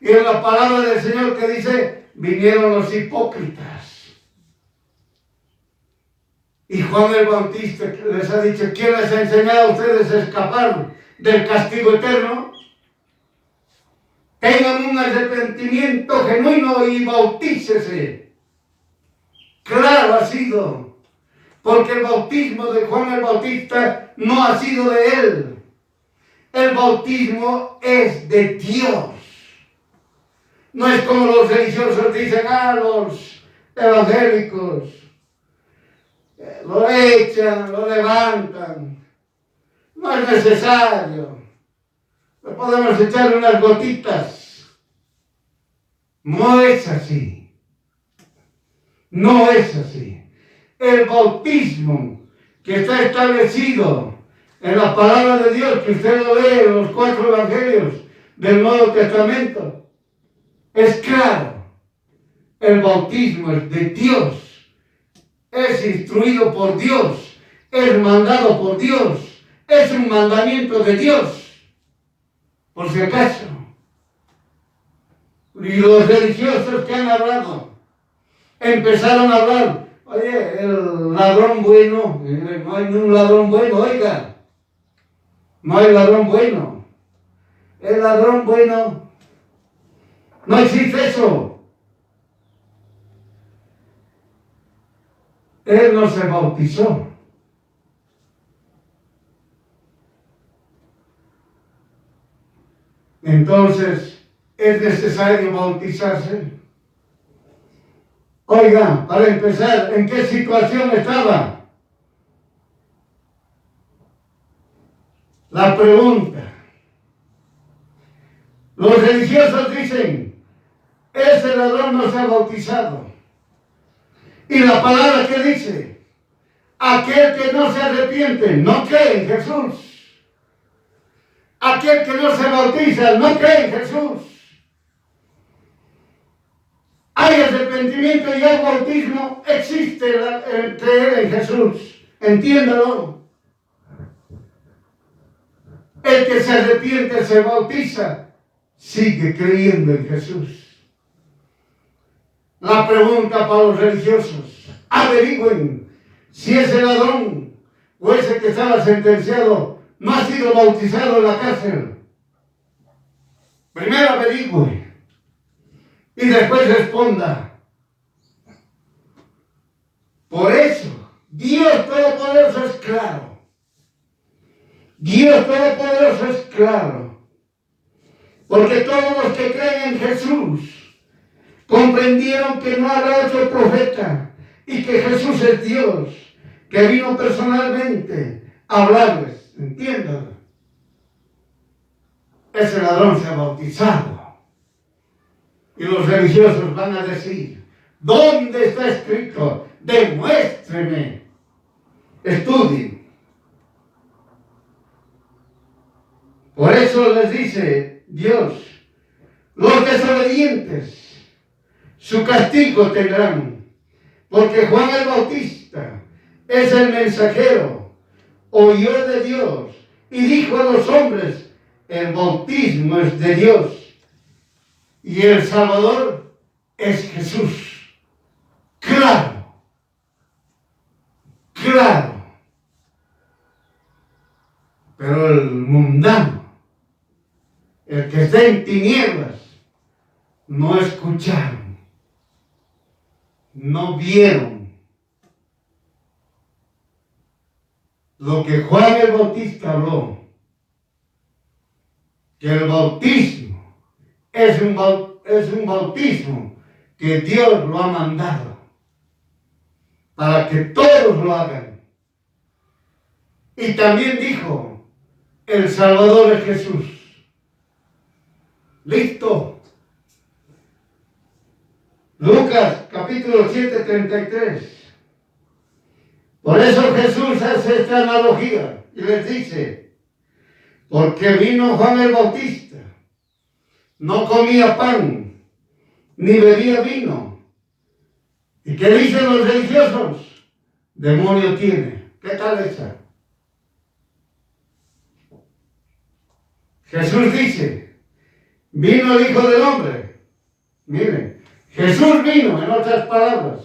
Y en la palabra del Señor que dice, vinieron los hipócritas. Y Juan el Bautista les ha dicho, ¿quién les ha enseñado a ustedes a escapar del castigo eterno? Tengan un arrepentimiento genuino y bautícese. Claro ha sido, porque el bautismo de Juan el Bautista no ha sido de él. El bautismo es de Dios. No es como los religiosos dicen, los evangélicos. Lo echan, lo levantan. No es necesario. Le podemos echar unas gotitas. No es así. No es así. El bautismo que está establecido en la palabra de Dios, que usted lo lee en los 4 evangelios del Nuevo Testamento, es claro. El bautismo es de Dios. Es instruido por Dios, es mandado por Dios, es un mandamiento de Dios, por si acaso. Y los religiosos que han hablado, empezaron a hablar, oye, el ladrón bueno, no hay un ladrón bueno, oiga, no hay ladrón bueno. El ladrón bueno, no existe eso. Él no se bautizó. Entonces, ¿es necesario bautizarse? Oiga, para empezar, ¿en qué situación estaba? La pregunta. Los religiosos dicen, ese ladrón no se ha bautizado. Y la palabra que dice, aquel que no se arrepiente no cree en Jesús. Aquel que no se bautiza no cree en Jesús. Hay arrepentimiento y el bautismo, existe el creer en Jesús. Entiéndalo. El que se arrepiente, se bautiza, sigue creyendo en Jesús. La pregunta para los religiosos, averigüen si ese ladrón o ese que estaba sentenciado no ha sido bautizado en la cárcel. Primero averigüe y después responda. Por eso, Dios Todopoderoso es claro. Dios Todopoderoso es claro. Porque todos los que creen en Jesús comprendieron que no habrá otro profeta y que Jesús es Dios, que vino personalmente a hablarles. Entiendan. Ese ladrón se ha bautizado. Y los religiosos van a decir, ¿dónde está escrito? Demuéstreme. Estudien. Por eso les dice Dios, Los desobedientes su castigo tendrán, porque Juan el Bautista es el mensajero, oyó de Dios y dijo a los hombres, el bautismo es de Dios y el Salvador es Jesús. Claro, claro. Pero el mundano, el que está en tinieblas, no escucharon, no vieron lo que Juan el Bautista habló, que el bautismo es un bautismo que Dios lo ha mandado para que todos lo hagan. Y también dijo, el Salvador es Jesús. Listo. Lucas capítulo 7, 33. Por eso Jesús hace esta analogía y les dice, porque vino Juan el Bautista, no comía pan, ni bebía vino. ¿Y qué dicen los religiosos? Demonio tiene. ¿Qué tal esa? Jesús dice, vino el Hijo del Hombre. Miren, Jesús vino, en otras palabras,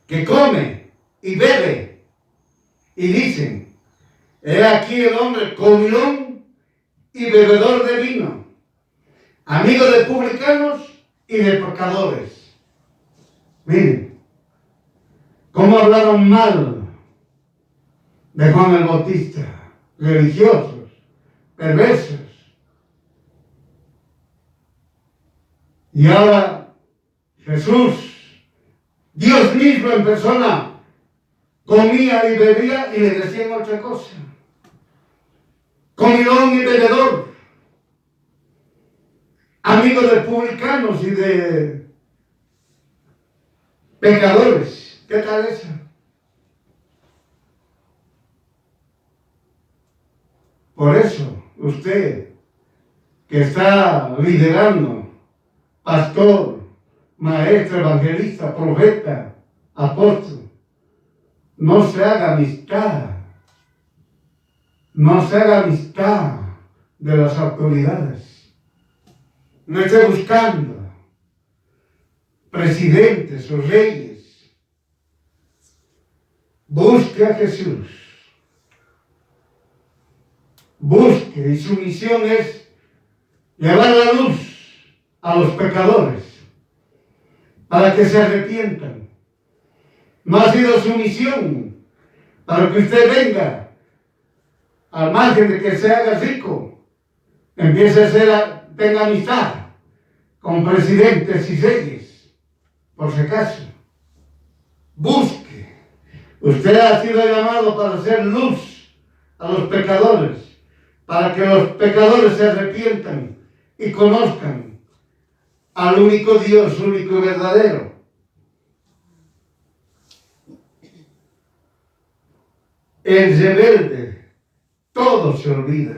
que come y bebe. Y dicen, he aquí el hombre comilón y bebedor de vino, amigo de publicanos y de pecadores. Miren, cómo hablaron mal de Juan el Bautista, religiosos, perversos. Y ahora Jesús, Dios mismo en persona, comía y bebía y le decían otra cosa. Comilón y bebedor, amigo de publicanos y de pecadores. ¿Qué tal eso? Por eso, usted que está liderando, pastor, maestro, evangelista, profeta, apóstol, no se haga amistad. No se haga amistad de las autoridades. No esté buscando presidentes o reyes. Busque a Jesús. Busque, y su misión es llevar la luz a los pecadores para que se arrepientan. No ha sido su misión para que usted venga al margen de que se haga rico, empiece tenga amistad con presidentes y reyes, por si acaso. Busque. Usted ha sido llamado para hacer luz a los pecadores, para que los pecadores se arrepientan y conozcan al único Dios, único y verdadero. El rebelde, todo se olvida.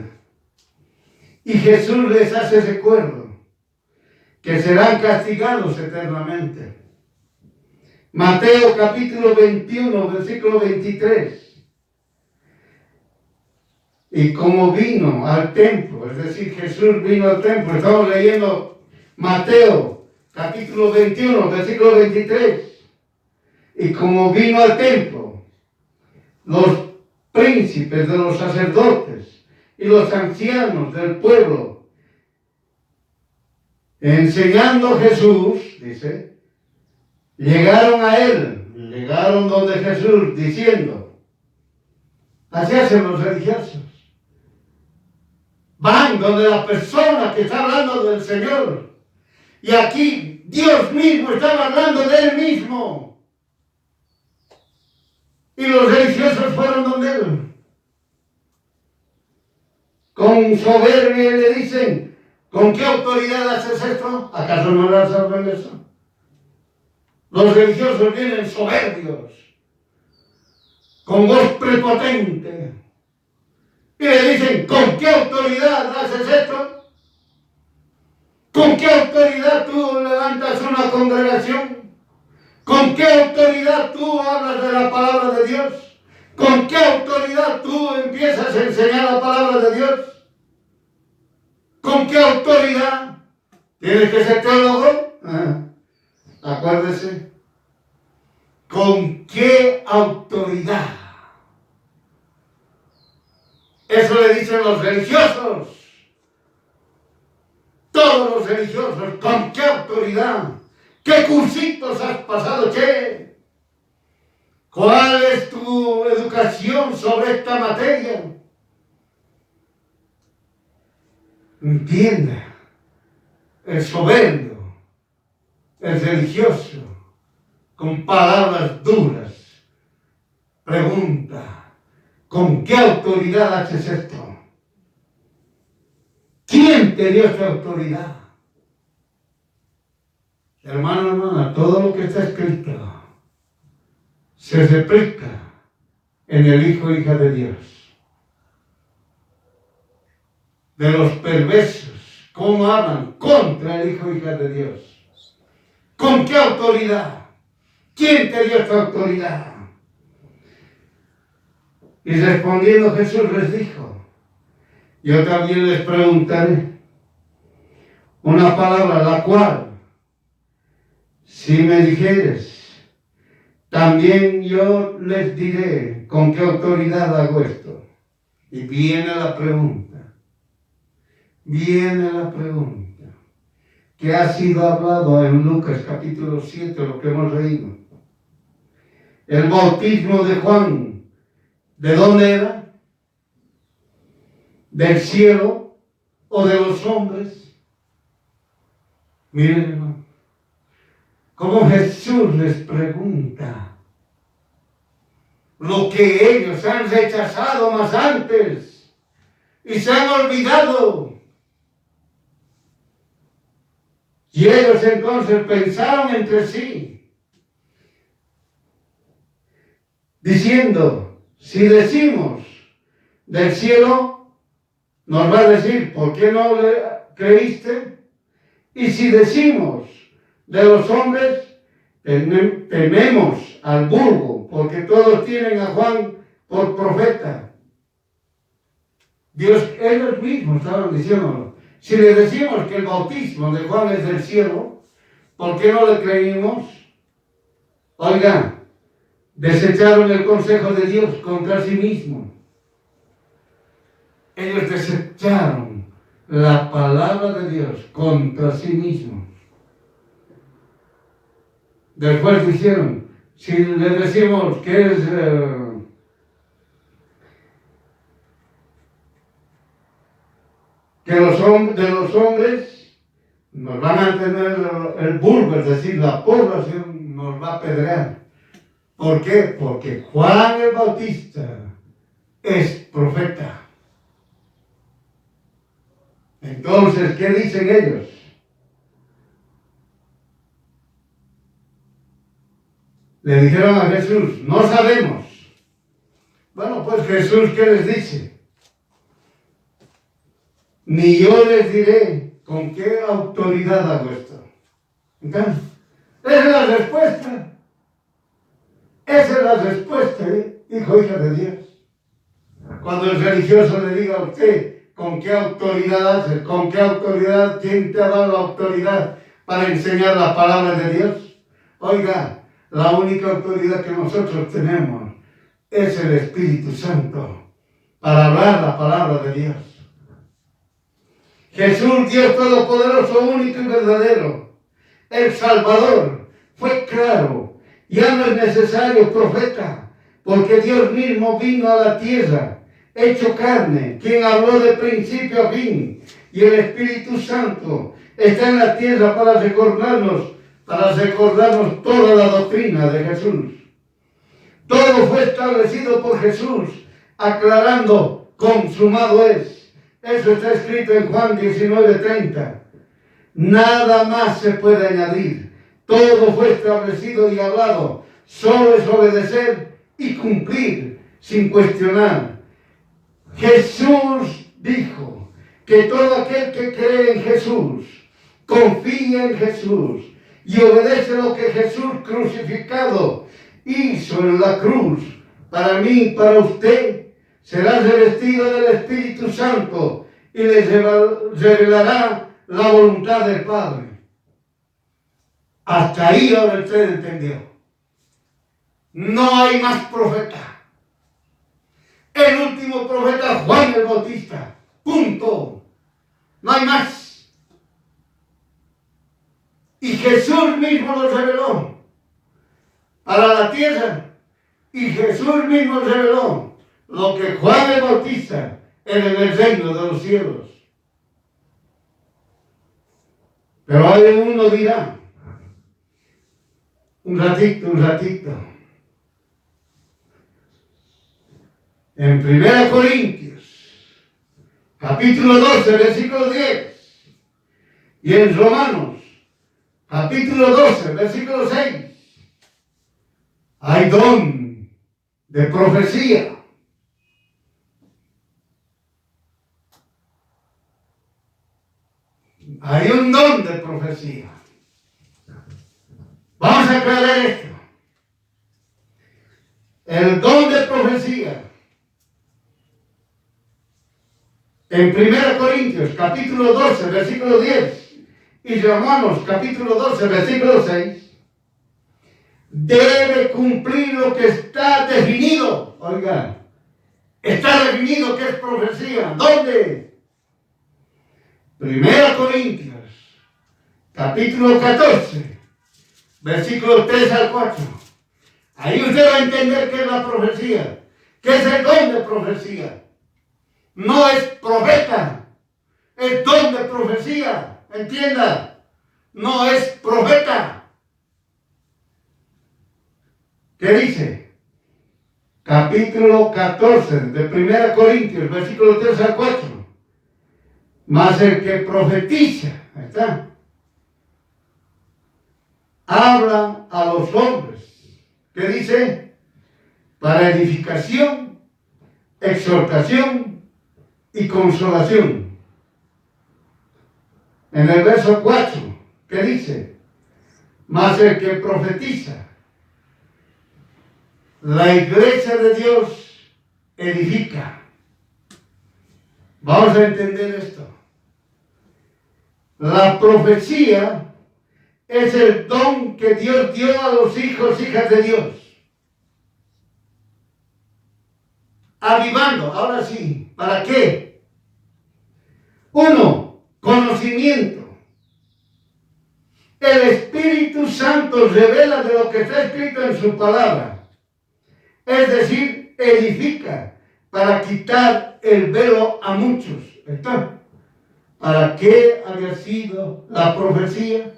Y Jesús les hace recuerdo que serán castigados eternamente. Mateo capítulo 21, versículo 23. Y como vino al templo, es decir, Jesús vino al templo, estamos leyendo Mateo capítulo 21, versículo 23. Y como vino al templo, los príncipes de los sacerdotes y los ancianos del pueblo, enseñando a Jesús, dice, llegaron a él, llegaron donde Jesús, diciendo, así hacen los religiosos, van donde la persona que está hablando del Señor, y aquí Dios mismo estaba hablando de él mismo. Y los religiosos fueron donde él. Con soberbia le dicen, ¿con qué autoridad haces esto? ¿Acaso no las saben eso? Los religiosos vienen soberbios, con voz prepotente, y le dicen, ¿con qué autoridad haces esto? ¿Con qué autoridad tú levantas una congregación? ¿Con qué autoridad tú hablas de la palabra de Dios? ¿Con qué autoridad tú empiezas a enseñar la palabra de Dios? ¿Con qué autoridad? ¿Tienes que ser teólogo? Acuérdese. ¿Con qué autoridad? Eso le dicen los religiosos. Todos los religiosos. ¿Con qué autoridad? ¿Qué cursitos has pasado, che? ¿Cuál es tu educación sobre esta materia? Entienda. El soberbio, el religioso, con palabras duras, pregunta, ¿con qué autoridad haces esto? ¿Quién te dio esta autoridad? Hermano, hermana, todo lo que está escrito se replica en el Hijo e Hija de Dios. De los perversos, ¿cómo hablan contra el Hijo e Hija de Dios? ¿Con qué autoridad? ¿Quién te dio esta autoridad? Y respondiendo Jesús les dijo, yo también les preguntaré una palabra, la cual, si me dijeres, también yo les diré con qué autoridad hago esto. Y viene la pregunta, que ha sido hablado en Lucas capítulo 7, lo que hemos leído. El bautismo de Juan, ¿de dónde era? ¿Del cielo o de los hombres? Miren, hermano, como Jesús les pregunta lo que ellos han rechazado más antes y se han olvidado. Y ellos entonces pensaron entre sí, diciendo, si decimos del cielo, nos va a decir, ¿por qué no le creíste? Y si decimos de los hombres, tememos al vulgo, porque todos tienen a Juan por profeta. Dios, ellos mismos estaban diciéndolo. Si le decimos que el bautismo de Juan es del cielo, ¿por qué no le creímos? Oigan, desecharon el consejo de Dios contra sí mismos. Ellos desecharon la palabra de Dios contra sí mismos. Después dijeron, si le decimos que es que de los hombres nos van a tener el vulgo, es decir, la población nos va a apedrear. ¿Por qué? Porque Juan el Bautista es profeta. Entonces, ¿qué dicen ellos? Le dijeron a Jesús, no sabemos. Bueno, pues Jesús, ¿qué les dice? Ni yo les diré con qué autoridad hago esto. Entonces, esa es la respuesta. Esa es la respuesta, hijo, hija de Dios. Cuando el religioso le diga a usted, ¿con qué autoridad haces? ¿Con qué autoridad? ¿Quién te ha dado la autoridad para enseñar la palabra de Dios? Oiga, la única autoridad que nosotros tenemos es el Espíritu Santo para hablar la palabra de Dios. Jesús, Dios Todopoderoso, único y verdadero, el Salvador, fue claro. Ya no es necesario profeta, porque Dios mismo vino a la tierra, hecho carne, quien habló de principio a fin, y el Espíritu Santo está en la tierra para recordarnos toda la doctrina de Jesús. Todo fue establecido por Jesús, aclarando, consumado es. Eso está escrito en Juan 19:30. Nada más se puede añadir. Todo fue establecido y hablado. Solo es obedecer y cumplir sin cuestionar. Jesús dijo que todo aquel que cree en Jesús confía en Jesús y obedece lo que Jesús crucificado hizo en la cruz, para mí y para usted, será revestido del Espíritu Santo y les revelará la voluntad del Padre. Hasta ahí ahora usted entendió. No hay más profeta. El último profeta, Juan el Bautista. Punto. No hay más. Y Jesús mismo lo reveló para la tierra. Y Jesús mismo reveló lo que Juan el Bautista era en el reino de los cielos. Pero uno dirá, un ratito. En 1 Corintios, capítulo 12, versículo 10, y en Romanos, capítulo 12, versículo 6, hay don de profecía. Hay un don de profecía. Vamos a aclarar esto. El don de profecía. En 1 Corintios, capítulo 12, versículo 10, y Romanos, capítulo 12, versículo 6, debe cumplir lo que está definido. Oigan, está definido que es profecía. ¿Dónde? 1 Corintios, capítulo 14, versículos 3 al 4. Ahí usted va a entender qué es la profecía, qué es el don de profecía. No es profeta, es don de profecía, entienda, no es profeta. ¿Qué dice? Capítulo 14 de 1 Corintios, versículo 3 al 4. Mas el que profetiza, ahí está, habla a los hombres. ¿Qué dice? Para edificación, exhortación y consolación. En el verso 4, ¿qué dice? Mas el que profetiza, la iglesia de Dios edifica. Vamos a entender esto. La profecía es el don que Dios dio a los hijos, hijas de Dios. Avivando, ahora sí, ¿para qué? 1, conocimiento. El Espíritu Santo revela de lo que está escrito en su palabra. Es decir, edifica para quitar el velo a muchos. ¿Está? ¿Para qué había sido la profecía?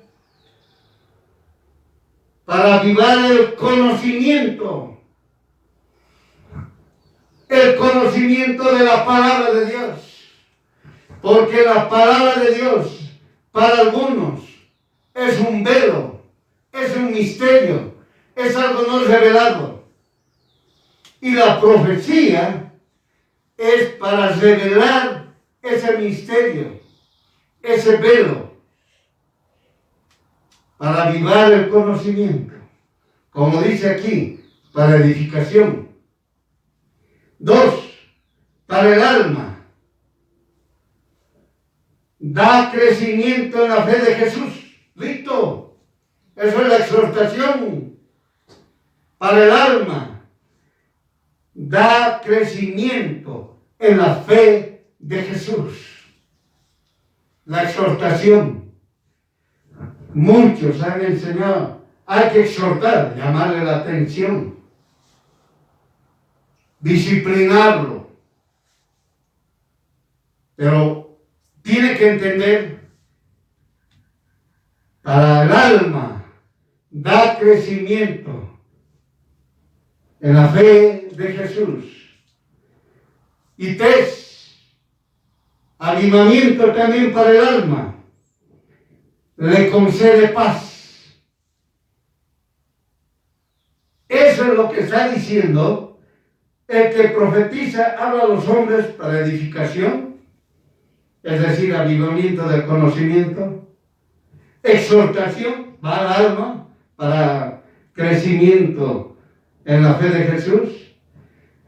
Para avivar el conocimiento. El conocimiento de la palabra de Dios. Porque la palabra de Dios, para algunos, es un velo, es un misterio, es algo no revelado. Y la profecía es para revelar ese misterio, ese velo, para avivar el conocimiento. Como dice aquí, para edificación. 2, para el alma. Da crecimiento en la fe de Jesús. Listo. Eso es la exhortación. Para el alma. Da crecimiento en la fe de Jesús. La exhortación. Muchos han enseñado, hay que exhortar, llamarle la atención, disciplinarlo. Pero tiene que entender, para el alma, da crecimiento en la fe de Jesús. Y 3, avivamiento también para el alma. Le concede paz. Eso es lo que está diciendo. El que profetiza habla a los hombres para edificación, es decir, avivamiento del conocimiento, exhortación para el alma, para crecimiento en la fe de Jesús,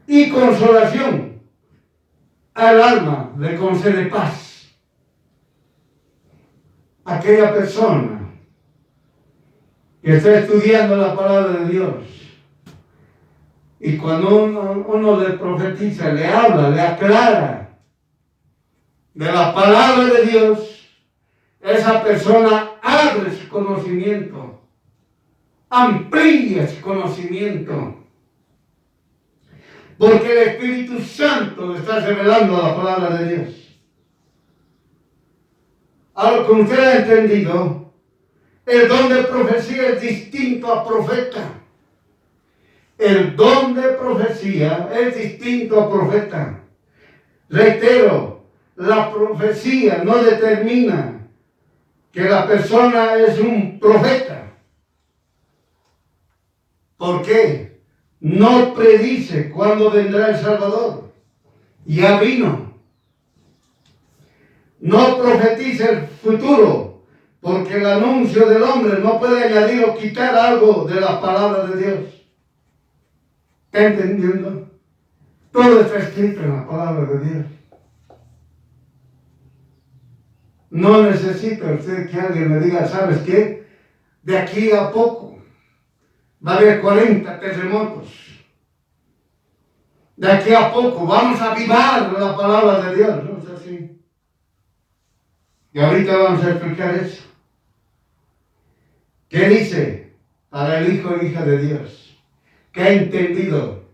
y consolación al alma, le concede paz. Aquella persona que está estudiando la palabra de Dios, y cuando uno le profetiza, le habla, le aclara de la palabra de Dios, esa persona abre su conocimiento, amplía su conocimiento, porque el Espíritu Santo le está revelando la palabra de Dios. A lo que usted ha entendido, el don de profecía es distinto a profeta. El don de profecía es distinto a profeta. Reitero, la profecía no determina que la persona es un profeta. ¿Por qué? No predice cuándo vendrá el Salvador. Ya vino. No profetiza el futuro, porque el anuncio del hombre no puede añadir o quitar algo de la palabra de Dios. ¿Está entendiendo? Todo está escrito en la palabra de Dios. No necesita usted que alguien le diga, ¿sabes qué? De aquí a poco va a haber 40 terremotos. De aquí a poco vamos a avivar la palabra de Dios. No es así. Y ahorita vamos a explicar eso. ¿Qué dice para el hijo e hija de Dios? Que ha entendido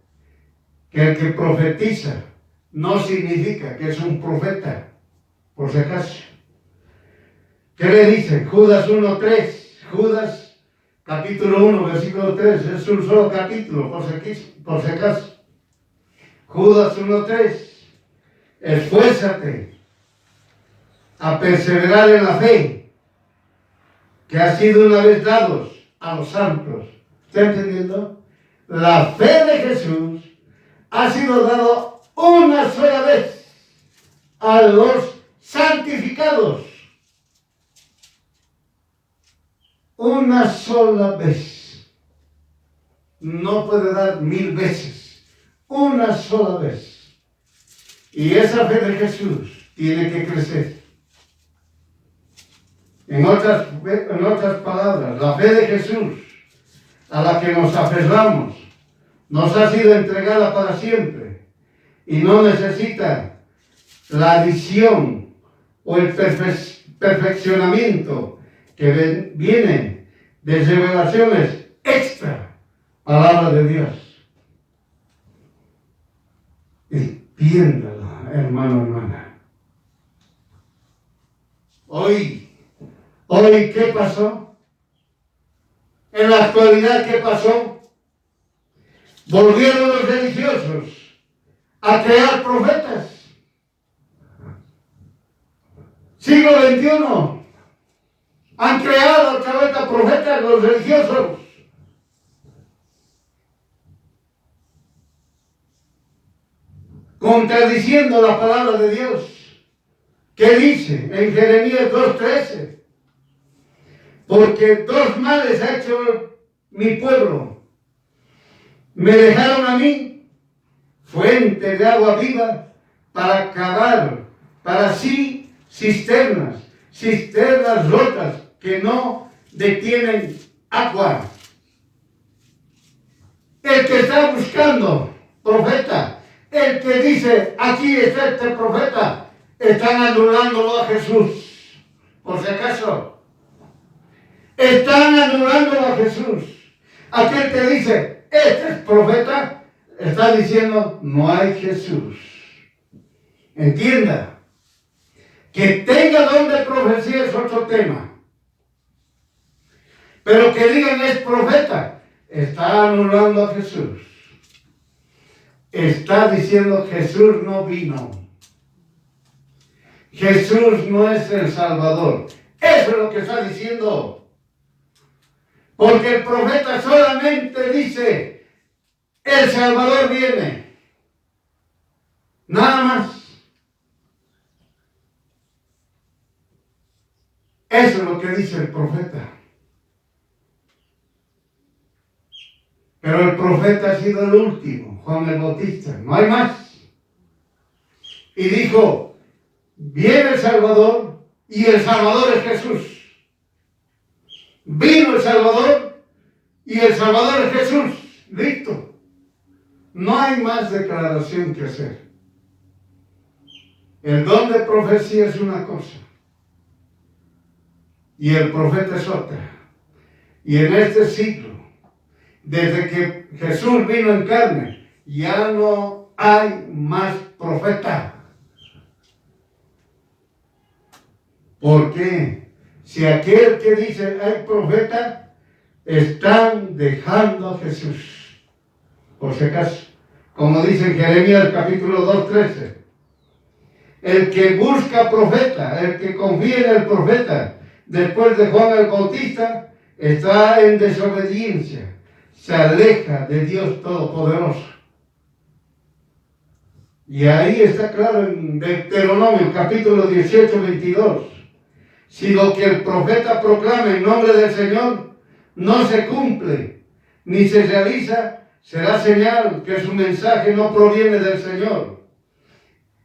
que el que profetiza no significa que es un profeta, por si acaso. ¿Qué le dice? Judas 1:3. Judas capítulo 1, versículo 3. Es un solo capítulo, por si acaso. Judas 1:3. Esfuérzate a perseverar en la fe que ha sido una vez dados a los santos. ¿Está entendiendo? La fe de Jesús ha sido dado una sola vez a los santificados. Una sola vez. No puede dar 1000 veces. Una sola vez. Y esa fe de Jesús tiene que crecer. En otras palabras, la fe de Jesús a la que nos aferramos nos ha sido entregada para siempre y no necesita la adición o el perfeccionamiento que viene de revelaciones extra, palabra de Dios. Entiéndalo, hermano, hermana. Hoy, ¿qué pasó? En la actualidad, ¿qué pasó? Volvieron los religiosos a crear profetas. Siglo XXI. Han creado otra vez a profetas los religiosos. Contradiciendo la palabra de Dios. ¿Qué dice en Jeremías 2:13? Porque dos males ha hecho mi pueblo. Me dejaron a mí, fuente de agua viva, para cavar para sí cisternas rotas que no detienen agua. El que está buscando profeta, el que dice, aquí está este profeta, están anulándolo a Jesús, por si acaso. Están anulándolo a Jesús. Aquel que dice, este es profeta, está diciendo, no hay Jesús. Entienda, que tenga don de profecía es otro tema. Pero que digan es profeta, está anulando a Jesús. Está diciendo Jesús no vino. Jesús no es el Salvador. Eso es lo que está diciendo. Porque el profeta solamente dice, el Salvador viene. Nada más. Eso es lo que dice el profeta. Pero el profeta ha sido el último, Juan el Bautista, no hay más. Y dijo, viene el Salvador y el Salvador es Jesús. Vino el Salvador y el Salvador es Jesús. Listo. No hay más declaración que hacer. El don de profecía es una cosa y el profeta es otra. Y en este siglo, desde que Jesús vino en carne, ya no hay más profeta. ¿Por qué? Si aquel que dice hay profeta, están dejando a Jesús. Por si acaso, como dice en Jeremías capítulo 2:13, el que busca profeta, el que confía en el profeta, después de Juan el Bautista, está en desobediencia, se aleja de Dios Todopoderoso. Y ahí está claro en Deuteronomio capítulo 18:22. Si lo que el profeta proclama en nombre del Señor no se cumple ni se realiza, será señal que su mensaje no proviene del Señor.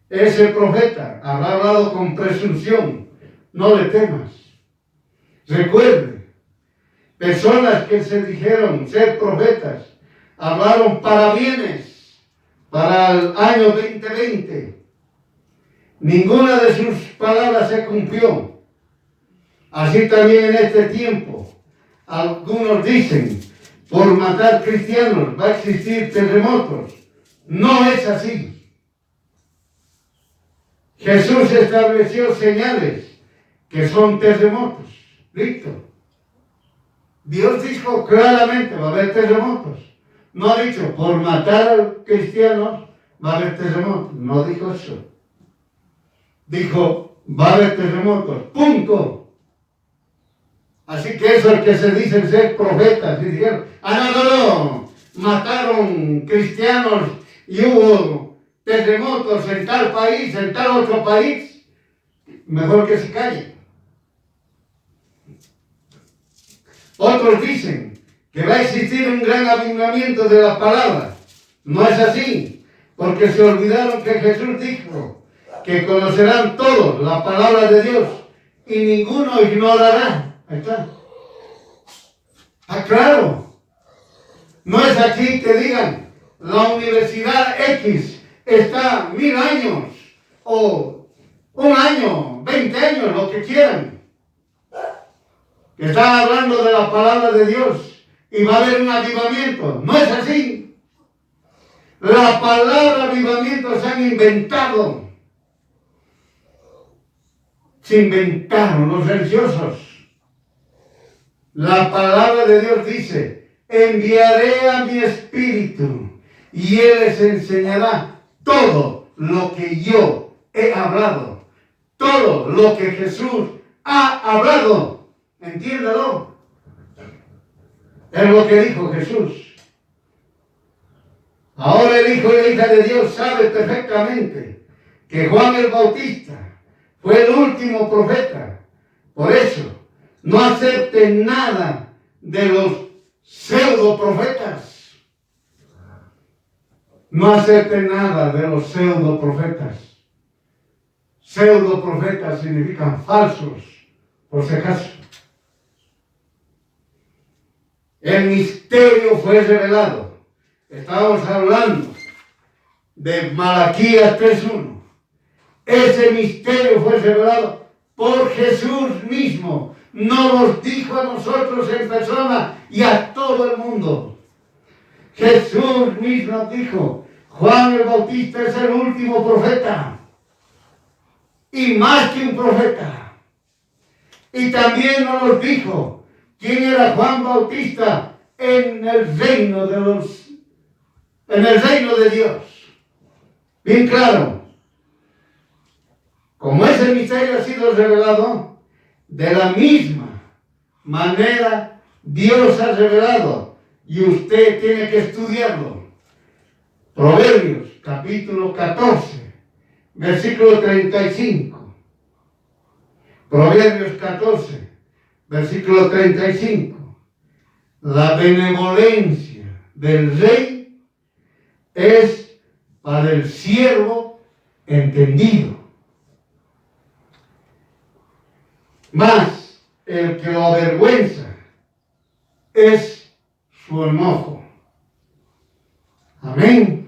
Ese profeta habrá hablado con presunción, no le temas. Recuerde, personas que se dijeron ser profetas, hablaron para bienes, para el año 2020. Ninguna de sus palabras se cumplió. Así también en este tiempo, algunos dicen, por matar cristianos va a existir terremotos. No es así. Jesús estableció señales que son terremotos. Listo. Dios dijo claramente, va a haber terremotos. No ha dicho, por matar a cristianos va a haber terremotos. No dijo eso. Dijo, va a haber terremotos. Punto. Así que esos que se dicen ser profetas y dijeron, no, mataron cristianos y hubo terremotos en tal país, en tal otro país, mejor que se callen. Otros dicen que va a existir un gran avivamiento de la palabra. No es así, porque se olvidaron que Jesús dijo que conocerán todos la palabra de Dios y ninguno ignorará. Ahí está. Claro. No es aquí que digan, la universidad X está 1000 años, o 1 año, 20 años, lo que quieran. Que están hablando de la palabra de Dios y va a haber un avivamiento. No es así. La palabra avivamiento se han inventado. Se inventaron los religiosos. La palabra de Dios dice, enviaré a mi espíritu y Él les enseñará todo lo que yo he hablado. Todo lo que Jesús ha hablado. Entiéndalo. Es lo que dijo Jesús. Ahora el Hijo y la hija de Dios sabe perfectamente que Juan el Bautista fue el último profeta. Por eso, no acepten nada de los pseudo profetas. No acepten nada de los pseudo profetas. Pseudo profetas significan falsos, por si acaso. El misterio fue revelado. Estamos hablando de Malaquías 3:1. Ese misterio fue revelado por Jesús mismo. Nos los dijo a nosotros en persona y a todo el mundo. Jesús mismo dijo, Juan el Bautista es el último profeta. Y más que un profeta. Y también nos dijo quién era Juan Bautista en el reino de Dios. Bien claro. Como ese misterio ha sido revelado, de la misma manera Dios ha revelado y usted tiene que estudiarlo. Proverbios capítulo 14, versículo 35. Proverbios 14, versículo 35. La benevolencia del rey es para el siervo entendido. Mas el que lo avergüenza es su enojo. Amén.